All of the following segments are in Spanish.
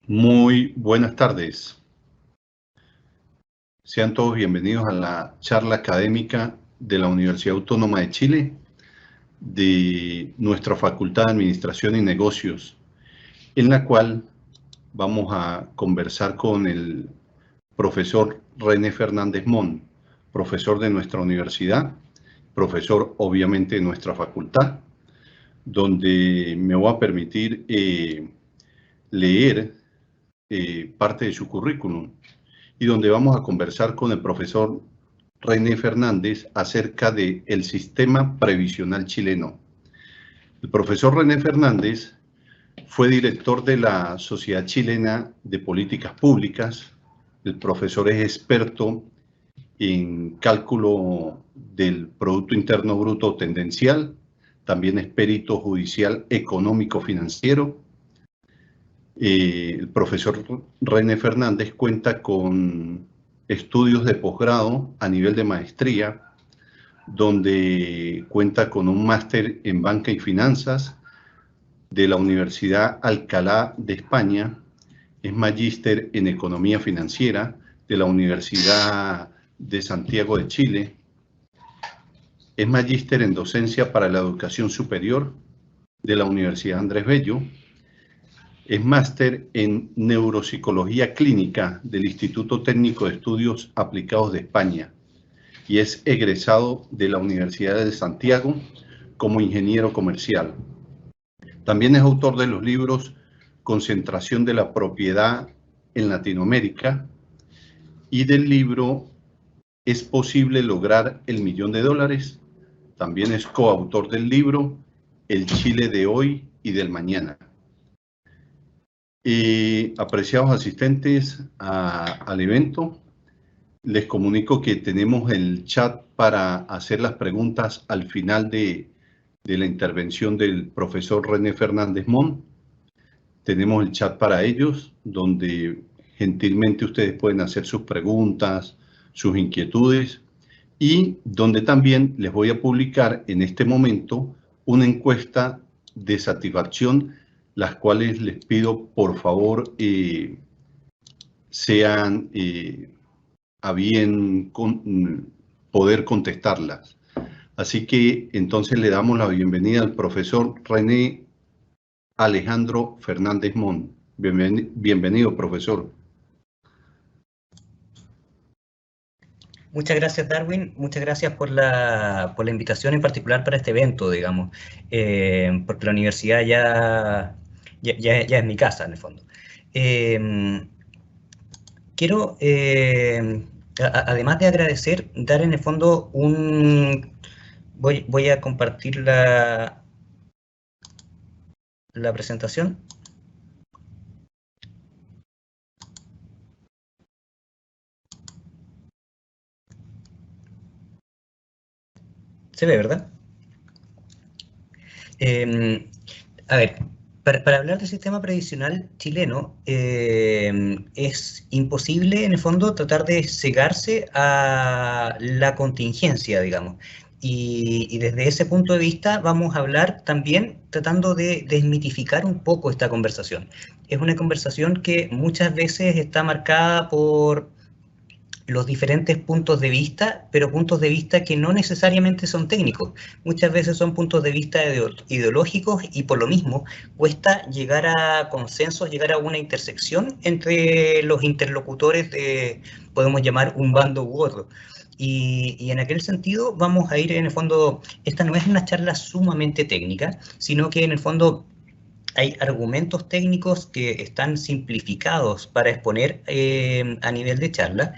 Muy buenas tardes. Sean todos bienvenidos a la charla académica de la Universidad Autónoma de Chile, de nuestra Facultad de Administración y Negocios, en la cual vamos a conversar con el profesor René Fernández Mon, profesor de nuestra universidad, profesor obviamente de nuestra facultad, donde me voy a permitir leer parte de su currículum y donde vamos a conversar con el profesor René Fernández acerca del sistema previsional chileno. El profesor René Fernández fue director de la Sociedad Chilena de Políticas Públicas. El profesor es experto en cálculo del Producto Interno Bruto tendencial, también es perito judicial económico financiero. El profesor René Fernández cuenta con estudios de posgrado a nivel de maestría, donde cuenta con un máster en banca y finanzas de la Universidad Alcalá de España, es magíster en economía financiera de la Universidad de Santiago de Chile, es magíster en docencia para la educación superior de la Universidad Andrés Bello, es máster en Neuropsicología Clínica del Instituto Técnico de Estudios Aplicados de España y es egresado de la Universidad de Santiago como ingeniero comercial. También es autor de los libros Concentración de la Propiedad en Latinoamérica y del libro ¿Es posible lograr el $1.000.000? También es coautor del libro El Chile de hoy y del mañana. Apreciados asistentes al evento, les comunico que tenemos el chat para hacer las preguntas al final de la intervención del profesor René Fernández Mon. Tenemos el chat para ellos, donde gentilmente ustedes pueden hacer sus preguntas, sus inquietudes, y donde también les voy a publicar en este momento una encuesta de satisfacción, las cuales les pido por favor sean a bien poder contestarlas. Así que entonces le damos la bienvenida al profesor René Alejandro Fernández Mon. Bienvenido, profesor. Muchas gracias, Darwin. Muchas gracias por la invitación en particular para este evento, digamos, porque la universidad ya es mi casa, en el fondo. Quiero, además de agradecer, dar en el fondo voy a compartir la presentación. Se ve, ¿verdad? A ver, para hablar del sistema previsional chileno, es imposible, en el fondo, tratar de cegarse a la contingencia, digamos. Y desde ese punto de vista vamos a hablar también tratando de desmitificar un poco esta conversación. Es una conversación que muchas veces está marcada por los diferentes puntos de vista, pero puntos de vista que no necesariamente son técnicos. Muchas veces son puntos de vista ideológicos y por lo mismo cuesta llegar a consensos, llegar a una intersección entre los interlocutores de, podemos llamar, un bando u otro. Y en aquel sentido vamos a ir, en el fondo, esta no es una charla sumamente técnica, sino que en el fondo hay argumentos técnicos que están simplificados para exponer a nivel de charla.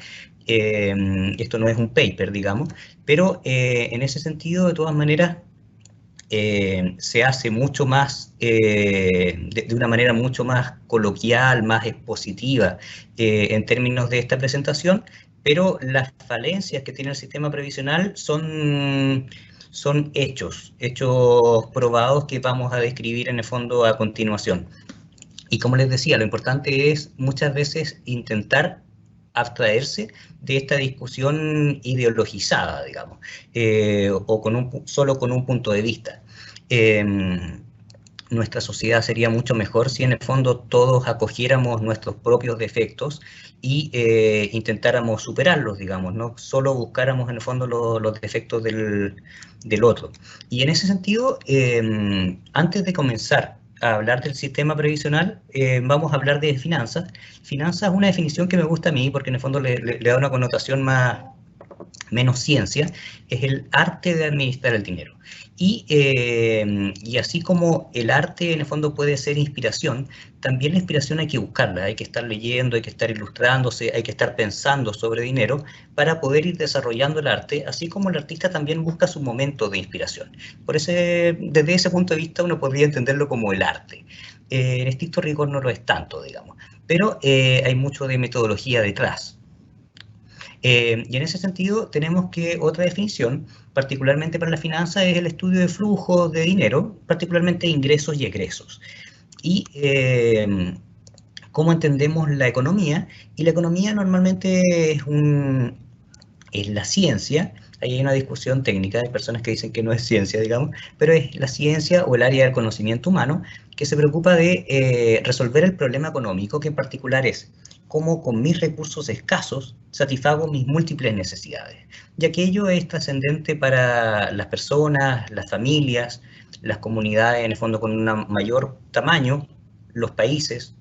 Esto no es un paper, digamos, pero en ese sentido, de todas maneras, se hace mucho más, de una manera mucho más coloquial, más expositiva en términos de esta presentación, pero las falencias que tiene el sistema previsional son hechos probados que vamos a describir en el fondo a continuación. Y como les decía, lo importante es muchas veces intentar abstraerse de esta discusión ideologizada, digamos, o solo con un punto de vista. nuestra sociedad sería mucho mejor si en el fondo todos acogiéramos nuestros propios defectos y intentáramos superarlos, digamos, no solo buscáramos en el fondo los defectos del otro. Y en ese sentido, antes de comenzar a hablar del sistema previsional, vamos a hablar de finanzas. Finanzas es una definición que me gusta a mí porque en el fondo le da una connotación menos ciencia, es el arte de administrar el dinero. Y así como el arte en el fondo puede ser inspiración, también la inspiración hay que buscarla, hay que estar leyendo, hay que estar ilustrándose, hay que estar pensando sobre dinero para poder ir desarrollando el arte, así como el artista también busca su momento de inspiración. Desde ese punto de vista uno podría entenderlo como el arte. En estricto rigor no lo es tanto, digamos, pero hay mucho de metodología detrás. Y en ese sentido tenemos que otra definición, particularmente para la finanza, es el estudio de flujos de dinero, particularmente ingresos y egresos. Y cómo entendemos la economía, y la economía normalmente es la ciencia. Ahí hay una discusión técnica, hay personas que dicen que no es ciencia, digamos, pero es la ciencia o el área del conocimiento humano que se preocupa de resolver el problema económico, que en particular es cómo con mis recursos escasos satisfago mis múltiples necesidades. Y aquello es trascendente para las personas, las familias, las comunidades, en el fondo con un mayor tamaño, los países,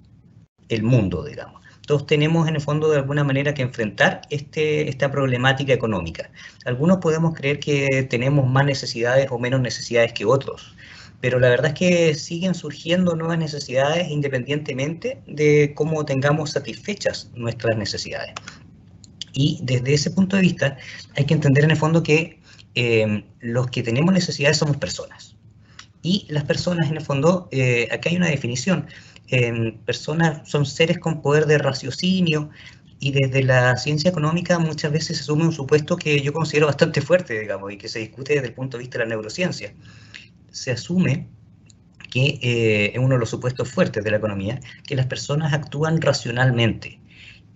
el mundo, digamos. Todos tenemos en el fondo de alguna manera que enfrentar esta problemática económica. Algunos podemos creer que tenemos más necesidades o menos necesidades que otros, pero la verdad es que siguen surgiendo nuevas necesidades independientemente de cómo tengamos satisfechas nuestras necesidades. Y desde ese punto de vista hay que entender en el fondo que los que tenemos necesidades somos personas. Y las personas en el fondo, acá hay una definición, personas son seres con poder de raciocinio, y desde la ciencia económica muchas veces se asume un supuesto que yo considero bastante fuerte, digamos, y que se discute desde el punto de vista de la neurociencia. Se asume que es uno de los supuestos fuertes de la economía, que las personas actúan racionalmente,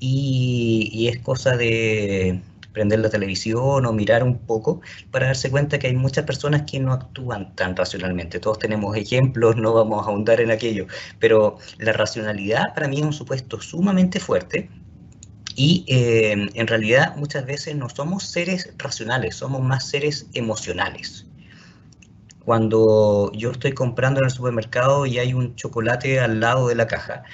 y es cosa de prender la televisión o mirar un poco para darse cuenta que hay muchas personas que no actúan tan racionalmente. Todos tenemos ejemplos, no vamos a ahondar en aquello, pero la racionalidad para mí es un supuesto sumamente fuerte y en realidad muchas veces no somos seres racionales, somos más seres emocionales. Cuando yo estoy comprando en el supermercado y hay un chocolate al lado de la caja,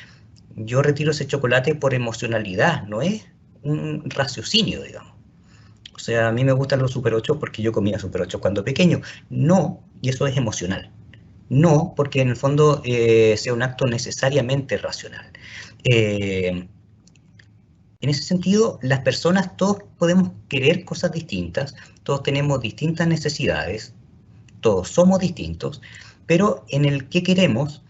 yo retiro ese chocolate por emocionalidad, no es un raciocinio, digamos. O sea, a mí me gustan los Super 8 porque yo comía Super 8 cuando pequeño. No, y eso es emocional. No, porque en el fondo sea un acto necesariamente racional. En ese sentido, las personas, todos podemos querer cosas distintas, todos tenemos distintas necesidades, todos somos distintos, pero en el que queremos,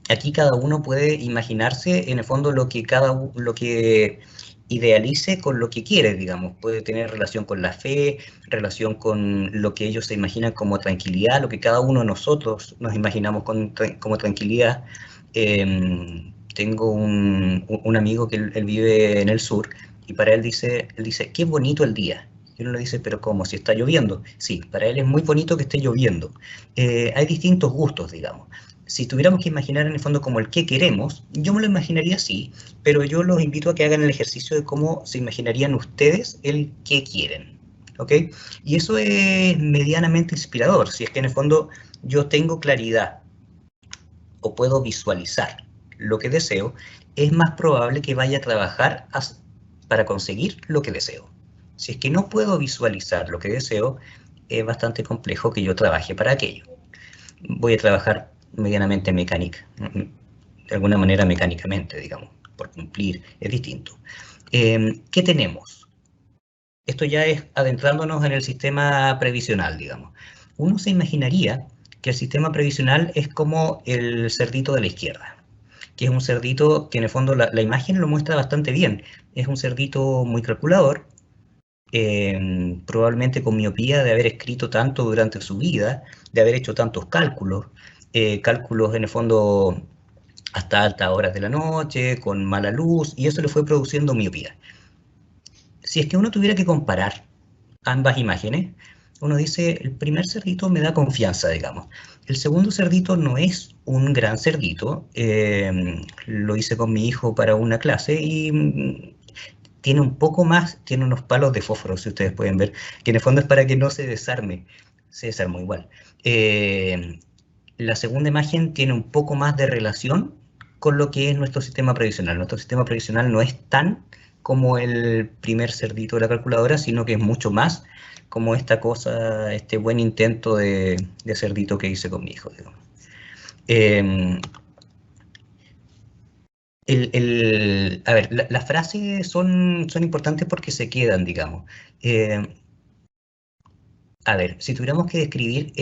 aquí cada uno puede imaginarse en el fondo lo que idealice con lo que quiere, digamos. Puede tener relación con la fe, relación con lo que ellos se imaginan como tranquilidad, lo que cada uno de nosotros nos imaginamos como tranquilidad. Tengo un amigo que él vive en el sur y para él dice, qué bonito el día. Y uno le dice, pero ¿cómo? Si está lloviendo. Sí, para él es muy bonito que esté lloviendo. Hay distintos gustos, digamos. Si tuviéramos que imaginar en el fondo como el que queremos, yo me lo imaginaría así, pero yo los invito a que hagan el ejercicio de cómo se imaginarían ustedes el que quieren, ¿ok? Y eso es medianamente inspirador, si es que en el fondo yo tengo claridad o puedo visualizar lo que deseo, es más probable que vaya a trabajar para conseguir lo que deseo. Si es que no puedo visualizar lo que deseo, es bastante complejo que yo trabaje para aquello. Voy a trabajar medianamente mecánica, de alguna manera mecánicamente, digamos, por cumplir, es distinto. ¿Qué tenemos? Esto ya es adentrándonos en el sistema previsional, digamos. Uno se imaginaría que el sistema previsional es como el cerdito de la izquierda, que es un cerdito que en el fondo la imagen lo muestra bastante bien. Es un cerdito muy calculador, probablemente con miopía de haber escrito tanto durante su vida, de haber hecho tantos cálculos, cálculos en el fondo hasta altas horas de la noche, con mala luz, y eso le fue produciendo miopía. Si es que uno tuviera que comparar ambas imágenes, uno dice, el primer cerdito me da confianza, digamos. El segundo cerdito no es un gran cerdito, lo hice con mi hijo para una clase y tiene un poco más, tiene unos palos de fósforo, si ustedes pueden ver, que en el fondo es para que no se desarme igual. La segunda imagen tiene un poco más de relación con lo que es nuestro sistema previsional. Nuestro sistema previsional no es tan como el primer cerdito de la calculadora, sino que es mucho más como esta cosa, este buen intento de cerdito que hice con mi hijo, digamos. A ver, las frases son importantes porque se quedan, digamos. A ver, si tuviéramos que describir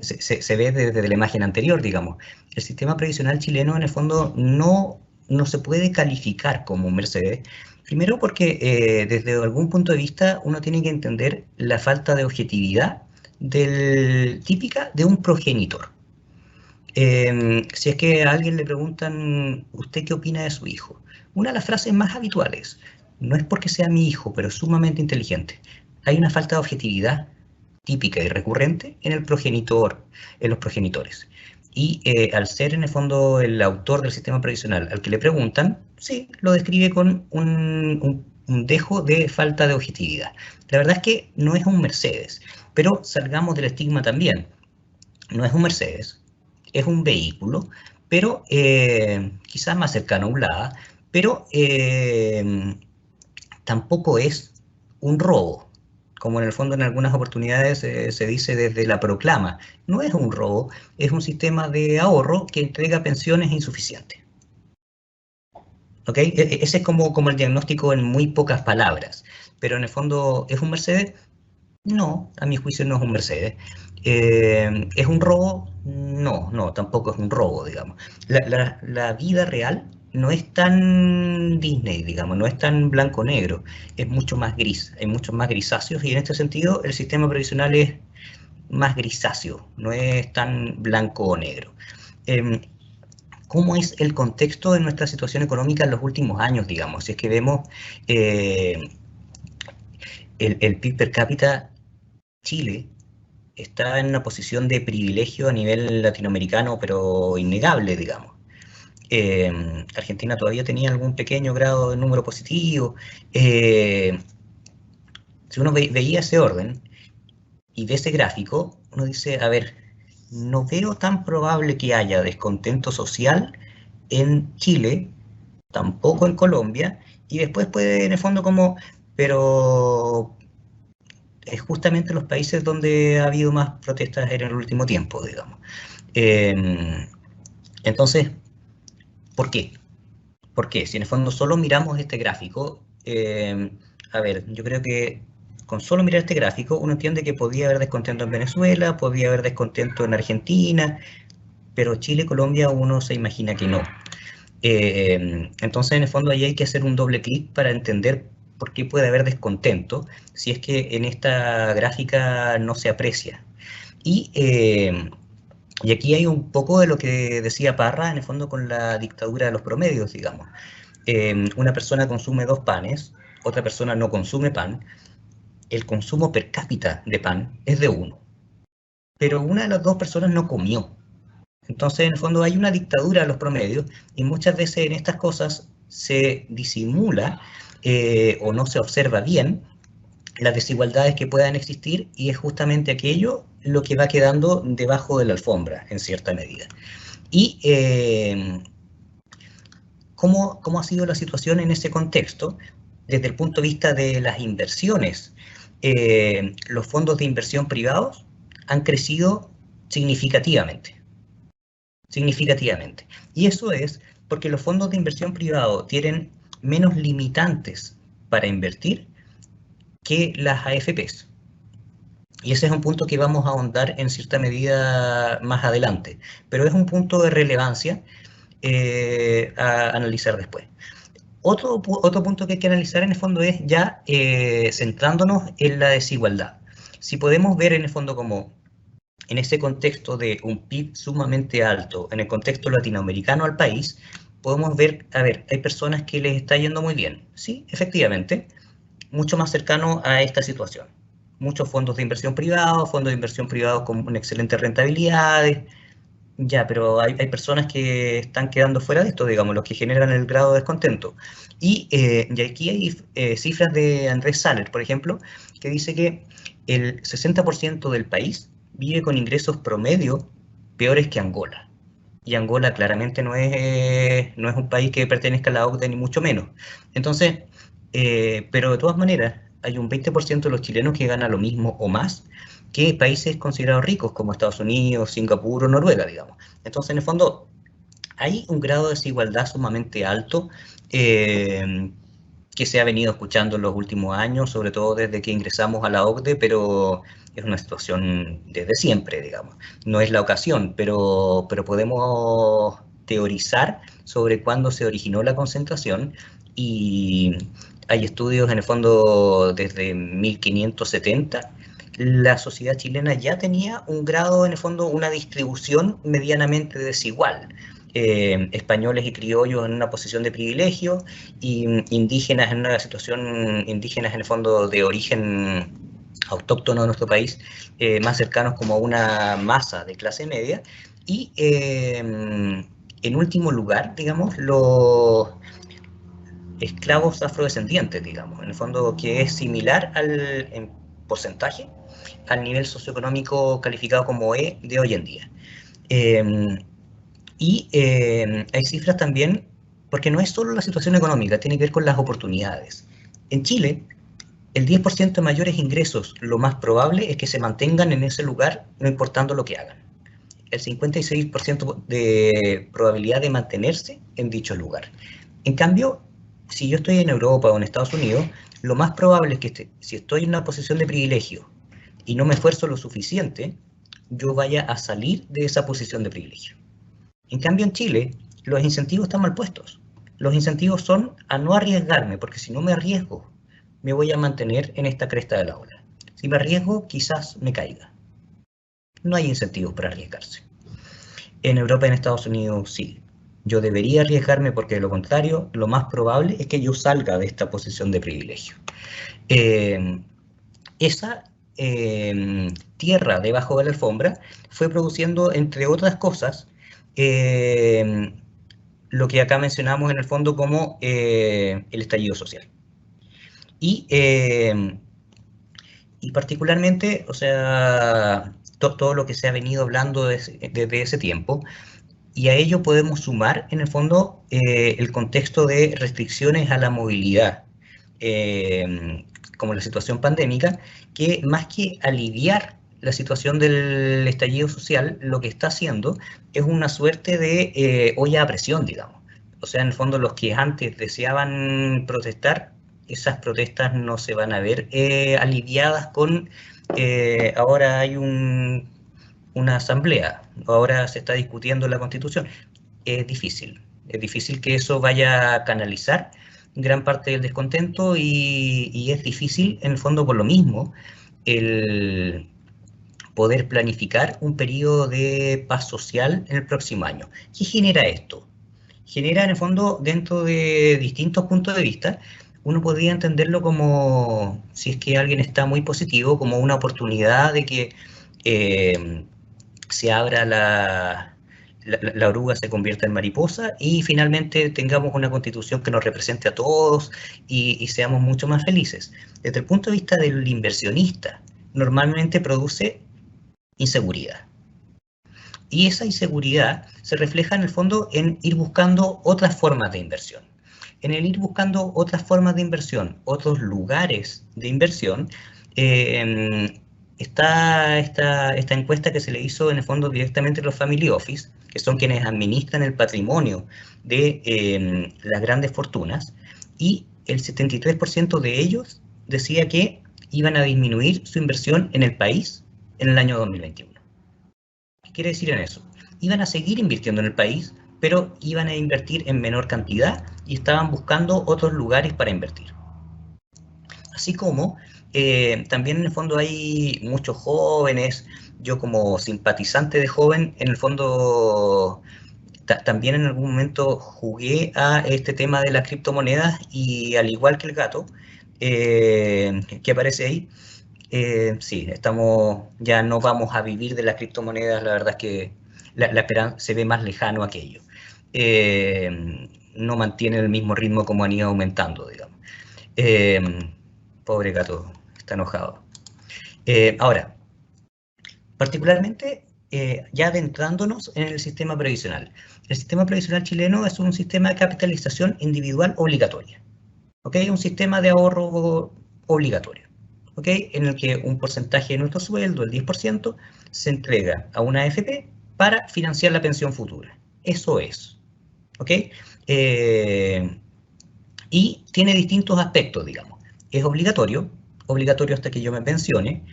se ve desde la imagen anterior, digamos, el sistema previsional chileno en el fondo no se puede calificar como un Mercedes. Primero porque desde algún punto de vista uno tiene que entender la falta de objetividad típica de un progenitor. Si es que a alguien le preguntan, ¿usted qué opina de su hijo? Una de las frases más habituales, no es porque sea mi hijo, pero sumamente inteligente. Hay una falta de objetividad típica y recurrente en el progenitor, en los progenitores. Y al ser en el fondo el autor del sistema previsional al que le preguntan, sí, lo describe con un dejo de falta de objetividad. La verdad es que no es un Mercedes, pero salgamos del estigma también. No es un Mercedes, es un vehículo, pero quizás más cercano a un Lada, pero tampoco es un robo, como en el fondo en algunas oportunidades se dice desde la proclama. No es un robo, es un sistema de ahorro que entrega pensiones insuficientes. ¿Ok? Ese es como el diagnóstico en muy pocas palabras, pero en el fondo, ¿es un Mercedes? No, a mi juicio no es un Mercedes. ¿Es un robo? No, tampoco es un robo, digamos. La vida real no es tan Disney, digamos, no es tan blanco-negro, es mucho más gris, hay muchos más grisáceos y en este sentido el sistema previsional es más grisáceo, no es tan blanco o negro. ¿Cómo es el contexto de nuestra situación económica en los últimos años, digamos? Si es que vemos el PIB per cápita, Chile está en una posición de privilegio a nivel latinoamericano, pero innegable, digamos. Argentina todavía tenía algún pequeño grado de número positivo. Si uno veía ese orden y ve ese gráfico, uno dice, a ver, no veo tan probable que haya descontento social en Chile, tampoco en Colombia, y después puede, en el fondo, pero es justamente los países donde ha habido más protestas en el último tiempo, digamos. Entonces, ¿por qué? ¿Por qué? Si en el fondo solo miramos este gráfico, a ver, yo creo que con solo mirar este gráfico uno entiende que podía haber descontento en Venezuela, podía haber descontento en Argentina, pero Chile, Colombia, uno se imagina que no. Entonces, en el fondo, ahí hay que hacer un doble clic para entender por qué puede haber descontento si es que en esta gráfica no se aprecia. Y aquí hay un poco de lo que decía Parra, en el fondo, con la dictadura de los promedios, digamos. Una persona consume 2 panes, otra persona no consume pan, el consumo per cápita de pan es de 1, pero una de las 2 personas no comió. Entonces, en el fondo, hay una dictadura de los promedios y muchas veces en estas cosas se disimula o no se observa bien las desigualdades que puedan existir y es justamente aquello lo que va quedando debajo de la alfombra, en cierta medida. Y ¿cómo ha sido la situación en ese contexto? Desde el punto de vista de las inversiones, los fondos de inversión privados han crecido significativamente. Y eso es porque los fondos de inversión privado tienen menos limitantes para invertir que las AFPs. Y ese es un punto que vamos a ahondar en cierta medida más adelante, pero es un punto de relevancia a analizar después. Otro punto que hay que analizar en el fondo es ya centrándonos en la desigualdad. Si podemos ver en el fondo como en ese contexto de un PIB sumamente alto, en el contexto latinoamericano al país, podemos ver, a ver, hay personas que les está yendo muy bien. Sí, efectivamente, mucho más cercano a esta situación. muchos fondos de inversión privados con excelentes rentabilidades. Ya, pero hay personas que están quedando fuera de esto, digamos, los que generan el grado de descontento. Y aquí hay cifras de Andrés Saller, por ejemplo, que dice que el 60% del país vive con ingresos promedio peores que Angola. Y Angola claramente no es un país que pertenezca a la OCDE, ni mucho menos. Entonces, pero de todas maneras, hay un 20% de los chilenos que gana lo mismo o más que países considerados ricos como Estados Unidos, Singapur o Noruega, digamos. Entonces, en el fondo, hay un grado de desigualdad sumamente alto que se ha venido escuchando en los últimos años, sobre todo desde que ingresamos a la OCDE, pero es una situación desde siempre, digamos. No es la ocasión, pero podemos teorizar sobre cuándo se originó la concentración y hay estudios en el fondo desde 1570. La sociedad chilena ya tenía un grado, en el fondo, una distribución medianamente desigual. Españoles y criollos en una posición de privilegio, y indígenas en una situación, indígenas en el fondo de origen autóctono de nuestro país, más cercanos como a una masa de clase media, y en último lugar, digamos, los esclavos afrodescendientes, digamos, en el fondo, que es similar en porcentaje al nivel socioeconómico calificado como E de hoy en día. Hay cifras también, porque no es solo la situación económica, tiene que ver con las oportunidades. En Chile, el 10% de mayores ingresos, lo más probable es que se mantengan en ese lugar, no importando lo que hagan. El 56% de probabilidad de mantenerse en dicho lugar. En cambio, si yo estoy en Europa o en Estados Unidos, lo más probable es que si estoy en una posición de privilegio y no me esfuerzo lo suficiente, yo vaya a salir de esa posición de privilegio. En cambio, en Chile, los incentivos están mal puestos. Los incentivos son a no arriesgarme, porque si no me arriesgo, me voy a mantener en esta cresta de la ola. Si me arriesgo, quizás me caiga. No hay incentivos para arriesgarse. En Europa y en Estados Unidos sí. Yo debería arriesgarme porque de lo contrario, lo más probable es que yo salga de esta posición de privilegio. Esa tierra debajo de la alfombra fue produciendo, entre otras cosas, lo que acá mencionamos en el fondo como el estallido social. Y particularmente, o sea, todo lo que se ha venido hablando desde ese tiempo, y a ello podemos sumar, en el fondo, el contexto de restricciones a la movilidad, como la situación pandémica, que más que aliviar la situación del estallido social, lo que está haciendo es una suerte de olla a presión, digamos. O sea, en el fondo, los que antes deseaban protestar, esas protestas no se van a ver aliviadas con ahora hay una asamblea, ahora se está discutiendo la Constitución. Es difícil que eso vaya a canalizar gran parte del descontento, y es difícil, en el fondo, por lo mismo, el poder planificar un periodo de paz social en el próximo año. ¿Qué genera esto? Genera, en el fondo, dentro de distintos puntos de vista, uno podría entenderlo como, si es que alguien está muy positivo, como una oportunidad de que se abra la oruga, se convierta en mariposa, y finalmente tengamos una constitución que nos represente a todos y seamos mucho más felices. Desde el punto de vista del inversionista, normalmente produce inseguridad. Y esa inseguridad se refleja, en el fondo, en ir buscando otras formas de inversión. En el ir buscando otras formas de inversión, otros lugares de inversión, está esta encuesta que se le hizo, en el fondo, directamente a los family office, que son quienes administran el patrimonio de las grandes fortunas, y el 73% de ellos decía que iban a disminuir su inversión en el país en el año 2021. ¿Qué quiere decir en eso? Iban a seguir invirtiendo en el país, pero iban a invertir en menor cantidad y estaban buscando otros lugares para invertir. Así como también, en el fondo, hay muchos jóvenes. Yo, como simpatizante de joven, en el fondo también en algún momento jugué a este tema de las criptomonedas, y al igual que el gato que aparece ahí, Sí, ya no vamos a vivir de las criptomonedas, la verdad es que la esperanza se ve más lejano aquello. No mantienen el mismo ritmo como han ido aumentando, digamos. Pobre gato, está enojado. Ahora, particularmente, ya adentrándonos en el sistema previsional. El sistema previsional chileno es un sistema de capitalización individual obligatoria. ¿Okay? Un sistema de ahorro obligatorio. ¿Okay? En el que un porcentaje de nuestro sueldo, el 10%, se entrega a una AFP para financiar la pensión futura. Eso es. ¿Okay? Y tiene distintos aspectos, digamos. Es obligatorio hasta que yo me pensione.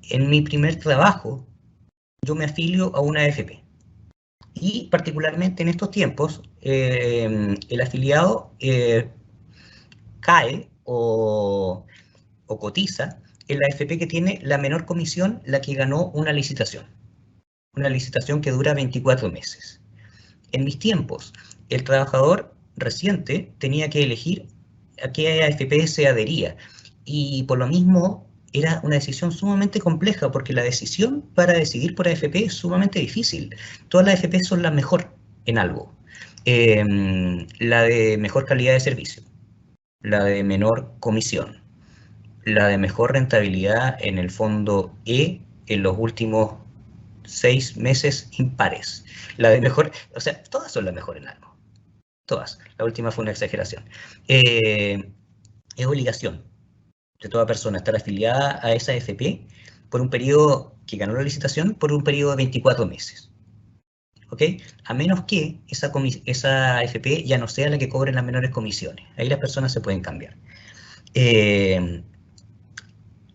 En mi primer trabajo, yo me afilio a una AFP. Y particularmente en estos tiempos, el afiliado cae o cotiza en la AFP que tiene la menor comisión, la que ganó una licitación que dura 24 meses. En mis tiempos, el trabajador reciente tenía que elegir a qué AFP se adhería, y por lo mismo era una decisión sumamente compleja, porque la decisión para decidir por AFP es sumamente difícil. Todas las AFP son las mejor en algo. La de mejor calidad de servicio, la de menor comisión, la de mejor rentabilidad en el fondo E en los últimos 6 meses impares. La de mejor, o sea, todas son las mejores en algo. Todas. La última fue una exageración. Es obligación de toda persona estar afiliada a esa AFP por un periodo que ganó la licitación, por un periodo de 24 meses. ¿Ok? A menos que esa AFP ya no sea la que cobre las menores comisiones. Ahí las personas se pueden cambiar.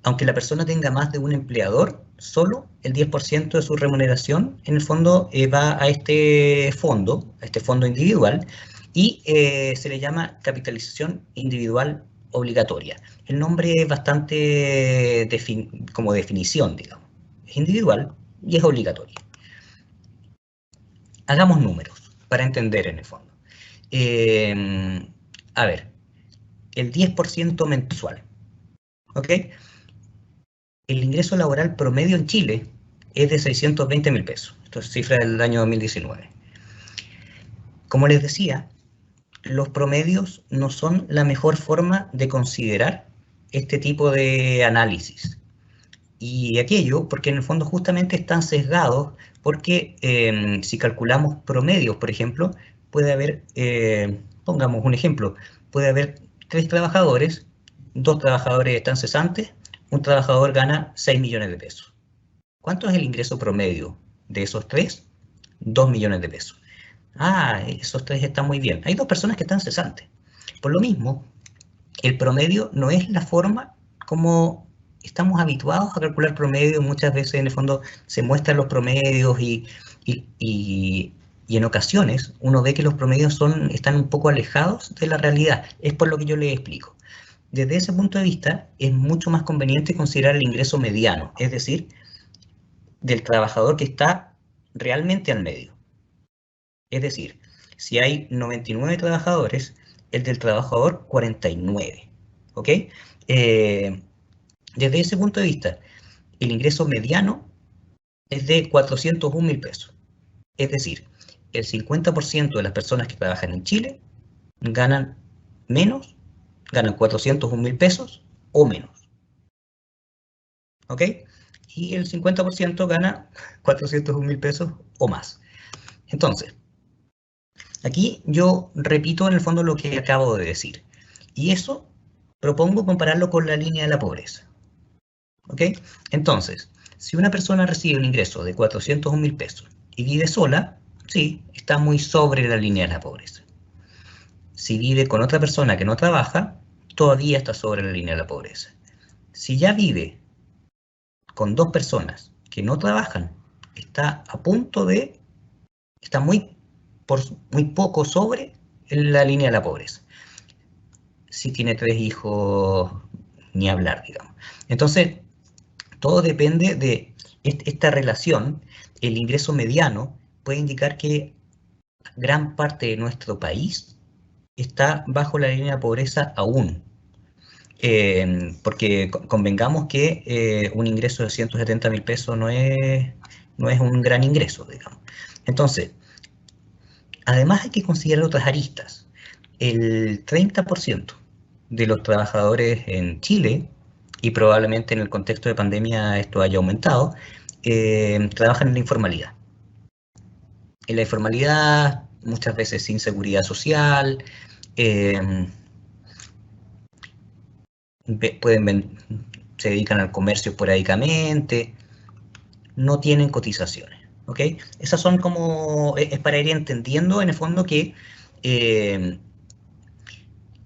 Aunque la persona tenga más de un empleador, solo el 10% de su remuneración en el fondo va a este fondo individual, y se le llama capitalización individual obligatoria. El nombre es bastante como definición, digamos. Es individual y es obligatoria. Hagamos números para entender en el fondo. A ver, el 10% mensual, ¿ok? El ingreso laboral promedio en Chile es de 620.000 pesos. Esto es cifra del año 2019. Como les decía, los promedios no son la mejor forma de considerar este tipo de análisis. Y aquello porque en el fondo justamente están sesgados, porque si calculamos promedios, por ejemplo, puede haber, pongamos un ejemplo, puede haber 3 trabajadores, 2 trabajadores están cesantes, un trabajador gana 6 millones de pesos. ¿Cuánto es el ingreso promedio de esos 3? 2 millones de pesos. Ah, esos 3 están muy bien. Hay 2 personas que están cesantes. Por lo mismo, el promedio no es la forma como estamos habituados a calcular promedio. Muchas veces en el fondo se muestran los promedios y en ocasiones uno ve que los promedios están un poco alejados de la realidad. Es por lo que yo les explico. Desde ese punto de vista, es mucho más conveniente considerar el ingreso mediano, es decir, del trabajador que está realmente al medio. Es decir, si hay 99 trabajadores, el del trabajador 49. ¿Ok? Desde ese punto de vista, el ingreso mediano es de 401.000 pesos. Es decir, el 50% de las personas que trabajan en Chile ganan 401.000 pesos o menos. ¿Ok? Y el 50% gana 401.000 pesos o más. Entonces, aquí yo repito en el fondo lo que acabo de decir. Y eso propongo compararlo con la línea de la pobreza. ¿Ok? Entonces, si una persona recibe un ingreso de 401.000 pesos y vive sola, sí, está muy sobre la línea de la pobreza. Si vive con otra persona que no trabaja, todavía está sobre la línea de la pobreza. Si ya vive con 2 personas que no trabajan, está muy poco sobre la línea de la pobreza. Si tiene 3 hijos, ni hablar, digamos. Entonces, todo depende de esta relación. El ingreso mediano puede indicar que gran parte de nuestro país está bajo la línea de pobreza aún. Porque convengamos que un ingreso de 170.000 pesos no es un gran ingreso, digamos. Entonces, además hay que considerar otras aristas. El 30% de los trabajadores en Chile, y probablemente en el contexto de pandemia esto haya aumentado, trabajan en la informalidad. En la informalidad, muchas veces sin seguridad social, se dedican al comercio esporádicamente, no tienen cotizaciones. ¿Ok? Esas son como, es para ir entendiendo en el fondo que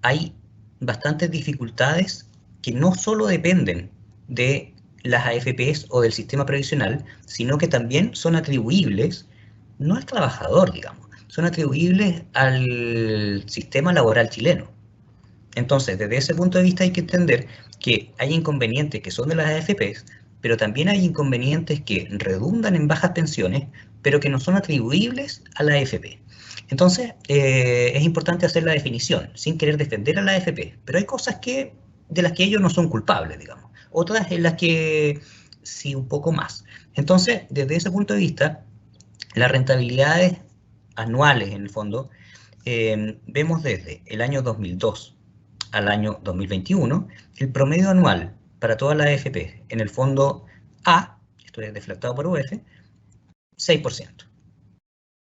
hay bastantes dificultades que no solo dependen de las AFPs o del sistema previsional, sino que también son atribuibles, no al trabajador, digamos, son atribuibles al sistema laboral chileno. Entonces, desde ese punto de vista hay que entender que hay inconvenientes que son de las AFPs, pero también hay inconvenientes que redundan en bajas pensiones, pero que no son atribuibles a la AFP. Entonces, es importante hacer la definición, sin querer defender a la AFP, pero hay cosas de las que ellos no son culpables, digamos. Otras en las que sí, un poco más. Entonces, desde ese punto de vista, las rentabilidades anuales, en el fondo, vemos desde el año 2002 al año 2021, el promedio anual para todas las AFP en el fondo A, esto es deflactado por UF, 6%.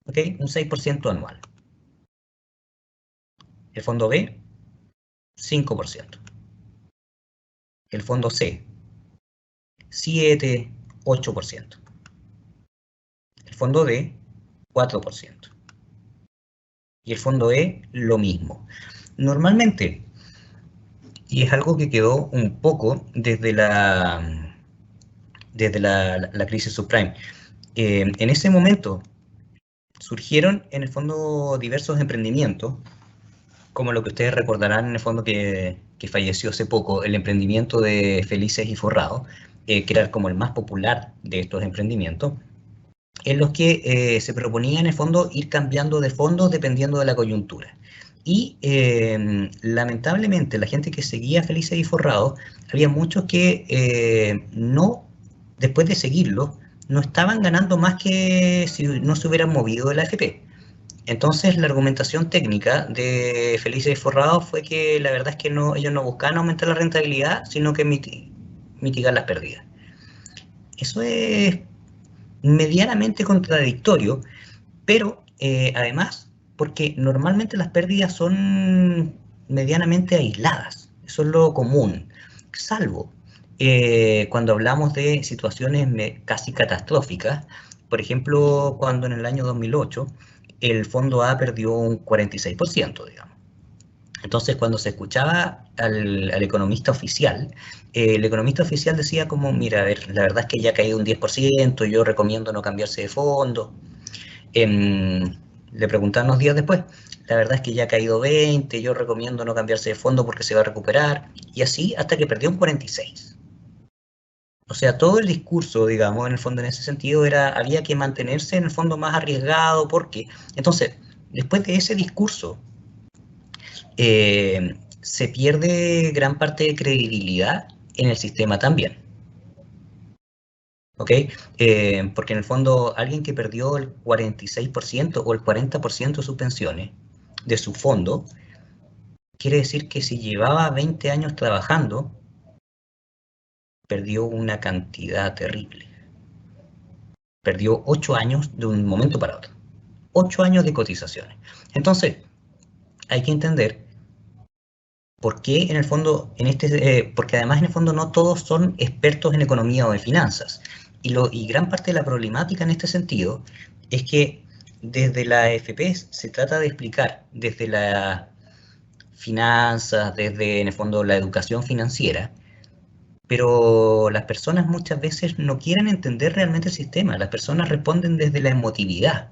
¿Ok? Un 6% anual. El fondo B, 5%. El fondo C, 7, 8%. El fondo D, 4%. Y el fondo E, lo mismo. Normalmente, y es algo que quedó un poco desde la crisis subprime, en ese momento surgieron en el fondo diversos emprendimientos, como lo que ustedes recordarán en el fondo que falleció hace poco, el emprendimiento de Felices y Forrados, que era como el más popular de estos emprendimientos, en los que se proponía en el fondo ir cambiando de fondos dependiendo de la coyuntura. Y lamentablemente la gente que seguía Felices y Forrados, había muchos que no, después de seguirlo, no estaban ganando más que si no se hubieran movido de la AFP. Entonces la argumentación técnica de Felices y Forrados fue que la verdad es que no, ellos no buscaban aumentar la rentabilidad, sino que mitigar las pérdidas. Eso es medianamente contradictorio, pero además, porque normalmente las pérdidas son medianamente aisladas, eso es lo común, salvo cuando hablamos de situaciones casi catastróficas, por ejemplo, cuando en el año 2008 el fondo A perdió un 46%, digamos. Entonces, cuando se escuchaba al economista oficial, el economista oficial decía como, mira, a ver, la verdad es que ya ha caído un 10%, yo recomiendo no cambiarse de fondo. Le preguntaron unos días después, la verdad es que ya ha caído 20, yo recomiendo no cambiarse de fondo porque se va a recuperar, y así hasta que perdió un 46. O sea, todo el discurso, digamos, en el fondo en ese sentido había que mantenerse en el fondo más arriesgado, porque, entonces, después de ese discurso, se pierde gran parte de credibilidad en el sistema también. ¿Ok? Porque en el fondo alguien que perdió el 46% o el 40% de sus pensiones, de su fondo, quiere decir que si llevaba 20 años trabajando, perdió una cantidad terrible. Perdió 8 años de un momento para otro. 8 años de cotizaciones. Entonces, hay que entender por qué en el fondo, porque además en el fondo no todos son expertos en economía o en finanzas. Y gran parte de la problemática en este sentido es que desde la AFP se trata de explicar desde las finanzas, desde en el fondo la educación financiera, pero las personas muchas veces no quieren entender realmente el sistema, las personas responden desde la emotividad.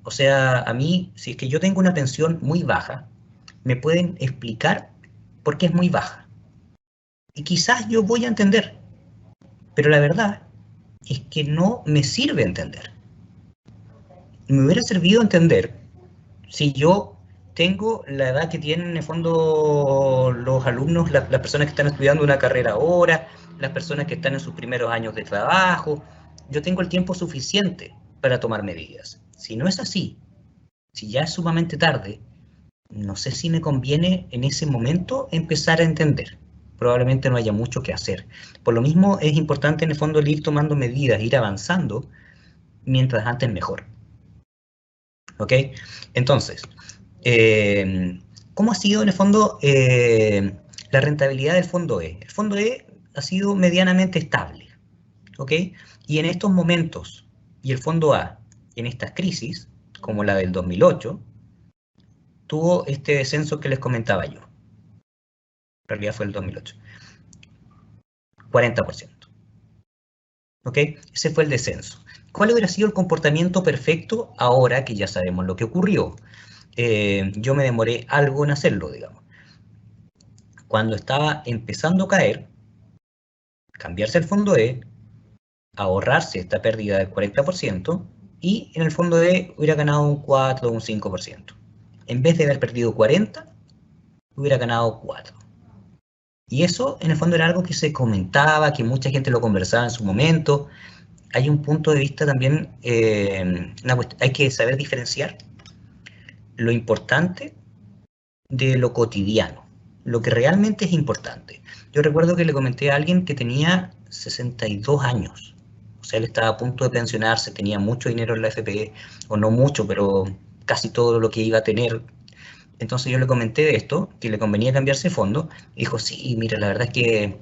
O sea, a mí, si es que yo tengo una pensión muy baja, me pueden explicar por qué es muy baja. Y quizás yo voy a entender, pero la verdad es que no me sirve entender. Me hubiera servido entender si yo tengo la edad que tienen en el fondo los alumnos, las personas que están estudiando una carrera ahora, las personas que están en sus primeros años de trabajo. Yo tengo el tiempo suficiente para tomar medidas. Si no es así, si ya es sumamente tarde, no sé si me conviene en ese momento empezar a entender. Probablemente no haya mucho que hacer. Por lo mismo es importante en el fondo el ir tomando medidas, ir avanzando, mientras antes mejor. ¿Ok? Entonces, ¿cómo ha sido en el fondo la rentabilidad del fondo E? El fondo E ha sido medianamente estable. ¿Ok? Y en estos momentos, y el fondo A, en estas crisis, como la del 2008, tuvo este descenso que les comentaba yo. En realidad fue el 2008. 40%. ¿Ok? Ese fue el descenso. ¿Cuál hubiera sido el comportamiento perfecto ahora que ya sabemos lo que ocurrió? Yo me demoré algo en hacerlo, digamos. Cuando estaba empezando a caer, cambiarse el fondo E, ahorrarse esta pérdida del 40% y en el fondo E hubiera ganado un 4 o un 5%. En vez de haber perdido 40, hubiera ganado 4. Y eso en el fondo era algo que se comentaba, que mucha gente lo conversaba en su momento. Hay un punto de vista también, hay que saber diferenciar lo importante de lo cotidiano, lo que realmente es importante. Yo recuerdo que le comenté a alguien que tenía 62 años, o sea, él estaba a punto de pensionarse, tenía mucho dinero en la FP, o no mucho, pero casi todo lo que iba a tener. Entonces yo le comenté de esto, que le convenía cambiarse de fondo, y dijo, sí, mira, la verdad es que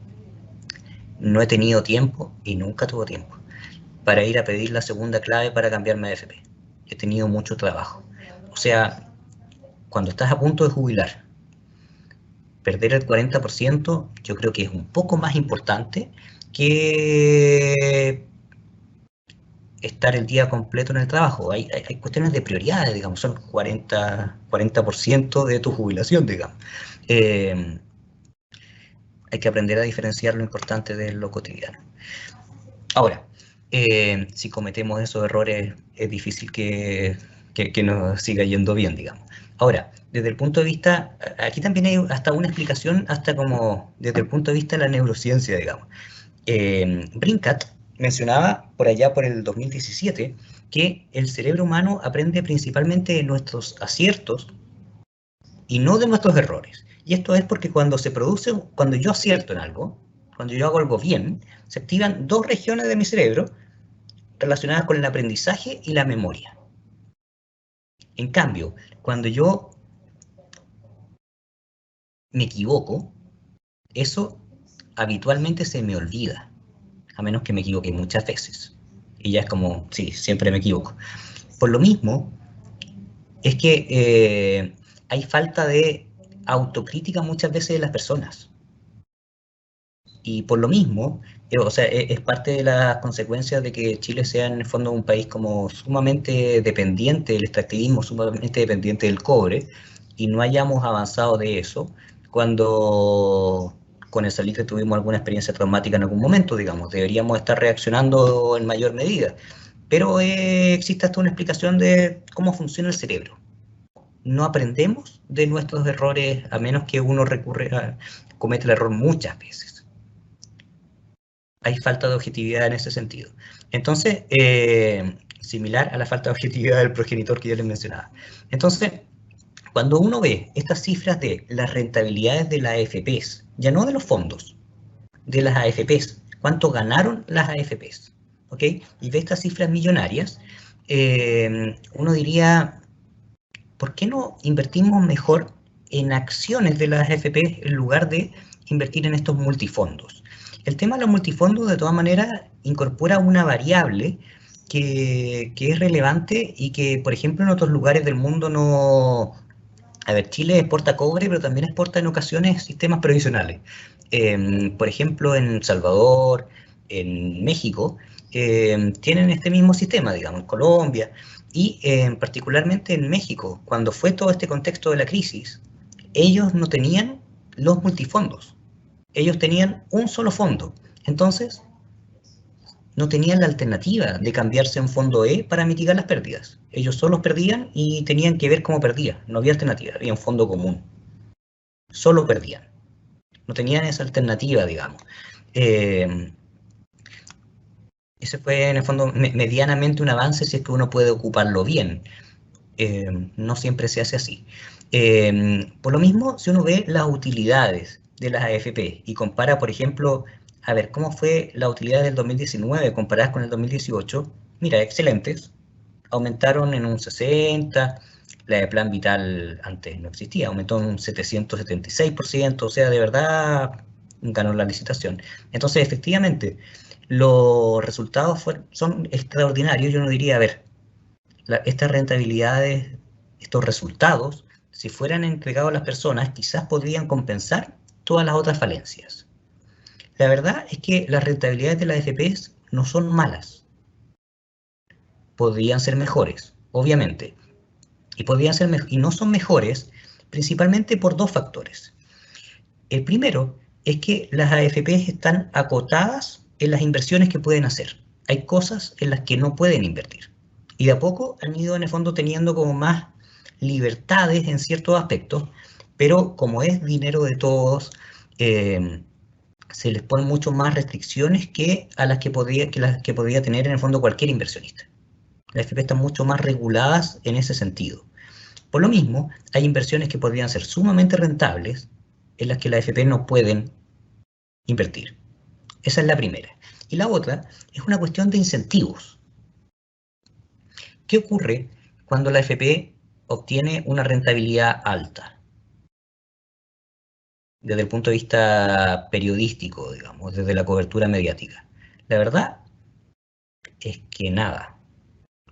no he tenido tiempo, y nunca tuve tiempo, para ir a pedir la segunda clave para cambiarme de FP. He tenido mucho trabajo. O sea, cuando estás a punto de jubilar, perder el 40% yo creo que es un poco más importante que estar el día completo en el trabajo. Hay cuestiones de prioridades, digamos, son 40% de tu jubilación, digamos. Hay que aprender a diferenciar lo importante de lo cotidiano. Ahora, si cometemos esos errores, es difícil que nos siga yendo bien, digamos. Ahora, desde el punto de vista, aquí también hay hasta una explicación, hasta como desde el punto de vista de la neurociencia, digamos. Brinkat mencionaba por allá por el 2017 que el cerebro humano aprende principalmente de nuestros aciertos y no de nuestros errores. Y esto es porque cuando yo acierto en algo, cuando yo hago algo bien, se activan dos regiones de mi cerebro relacionadas con el aprendizaje y la memoria. En cambio, cuando yo me equivoco, eso habitualmente se me olvida, a menos que me equivoque muchas veces. Y ya es como, sí, siempre me equivoco. Por lo mismo, es que hay falta de autocrítica muchas veces de las personas. Y por lo mismo, o sea, es parte de las consecuencias de que Chile sea en el fondo un país como sumamente dependiente del extractivismo, sumamente dependiente del cobre, y no hayamos avanzado de eso cuando con el salitre tuvimos alguna experiencia traumática en algún momento, digamos, deberíamos estar reaccionando en mayor medida. Pero existe hasta una explicación de cómo funciona el cerebro. No aprendemos de nuestros errores a menos que uno comete el error muchas veces. Hay falta de objetividad en ese sentido. Entonces, similar a la falta de objetividad del progenitor que yo les mencionaba. Entonces, cuando uno ve estas cifras de las rentabilidades de las AFPs, ya no de los fondos, de las AFPs, cuánto ganaron las AFPs, ¿ok? Y ve estas cifras millonarias, uno diría, ¿por qué no invertimos mejor en acciones de las AFPs en lugar de invertir en estos multifondos? El tema de los multifondos, de todas maneras, incorpora una variable que es relevante y que, por ejemplo, en otros lugares del mundo no... A ver, Chile exporta cobre, pero también exporta en ocasiones sistemas provisionales. Por ejemplo, en Salvador, en México, tienen este mismo sistema, digamos, en Colombia, y particularmente en México, cuando fue todo este contexto de la crisis, ellos no tenían los multifondos, ellos tenían un solo fondo. Entonces, no tenían la alternativa de cambiarse a un fondo E para mitigar las pérdidas. Ellos solo perdían y tenían que ver cómo perdían. No había alternativa, había un fondo común. Solo perdían. No tenían esa alternativa, digamos. Ese fue, en el fondo, medianamente un avance si es que uno puede ocuparlo bien. No siempre se hace así. Por lo mismo, si uno ve las utilidades de las AFP y compara, por ejemplo, a ver, ¿cómo fue la utilidad del 2019 comparadas con el 2018? Mira, excelentes. Aumentaron en un 60%, la de Plan Vital antes no existía, aumentó en un 776%, o sea, de verdad ganó la licitación. Entonces, efectivamente, los resultados son extraordinarios. Yo no diría, a ver, estas rentabilidades, estos resultados, si fueran entregados a las personas, quizás podrían compensar todas las otras falencias. La verdad es que las rentabilidades de las AFPs no son malas. Podrían ser mejores, obviamente. Y no son mejores principalmente por dos factores. El primero es que las AFPs están acotadas en las inversiones que pueden hacer. Hay cosas en las que no pueden invertir. Y de a poco han ido en el fondo teniendo como más libertades en ciertos aspectos, pero como es dinero de todos, se les ponen mucho más restricciones que a las que podría tener en el fondo cualquier inversionista. Las AFP están mucho más reguladas en ese sentido. Por lo mismo, hay inversiones que podrían ser sumamente rentables en las que las AFP no pueden invertir. Esa es la primera. Y la otra es una cuestión de incentivos. ¿Qué ocurre cuando la AFP obtiene una rentabilidad alta? Desde el punto de vista periodístico, digamos, desde la cobertura mediática. La verdad es que nada.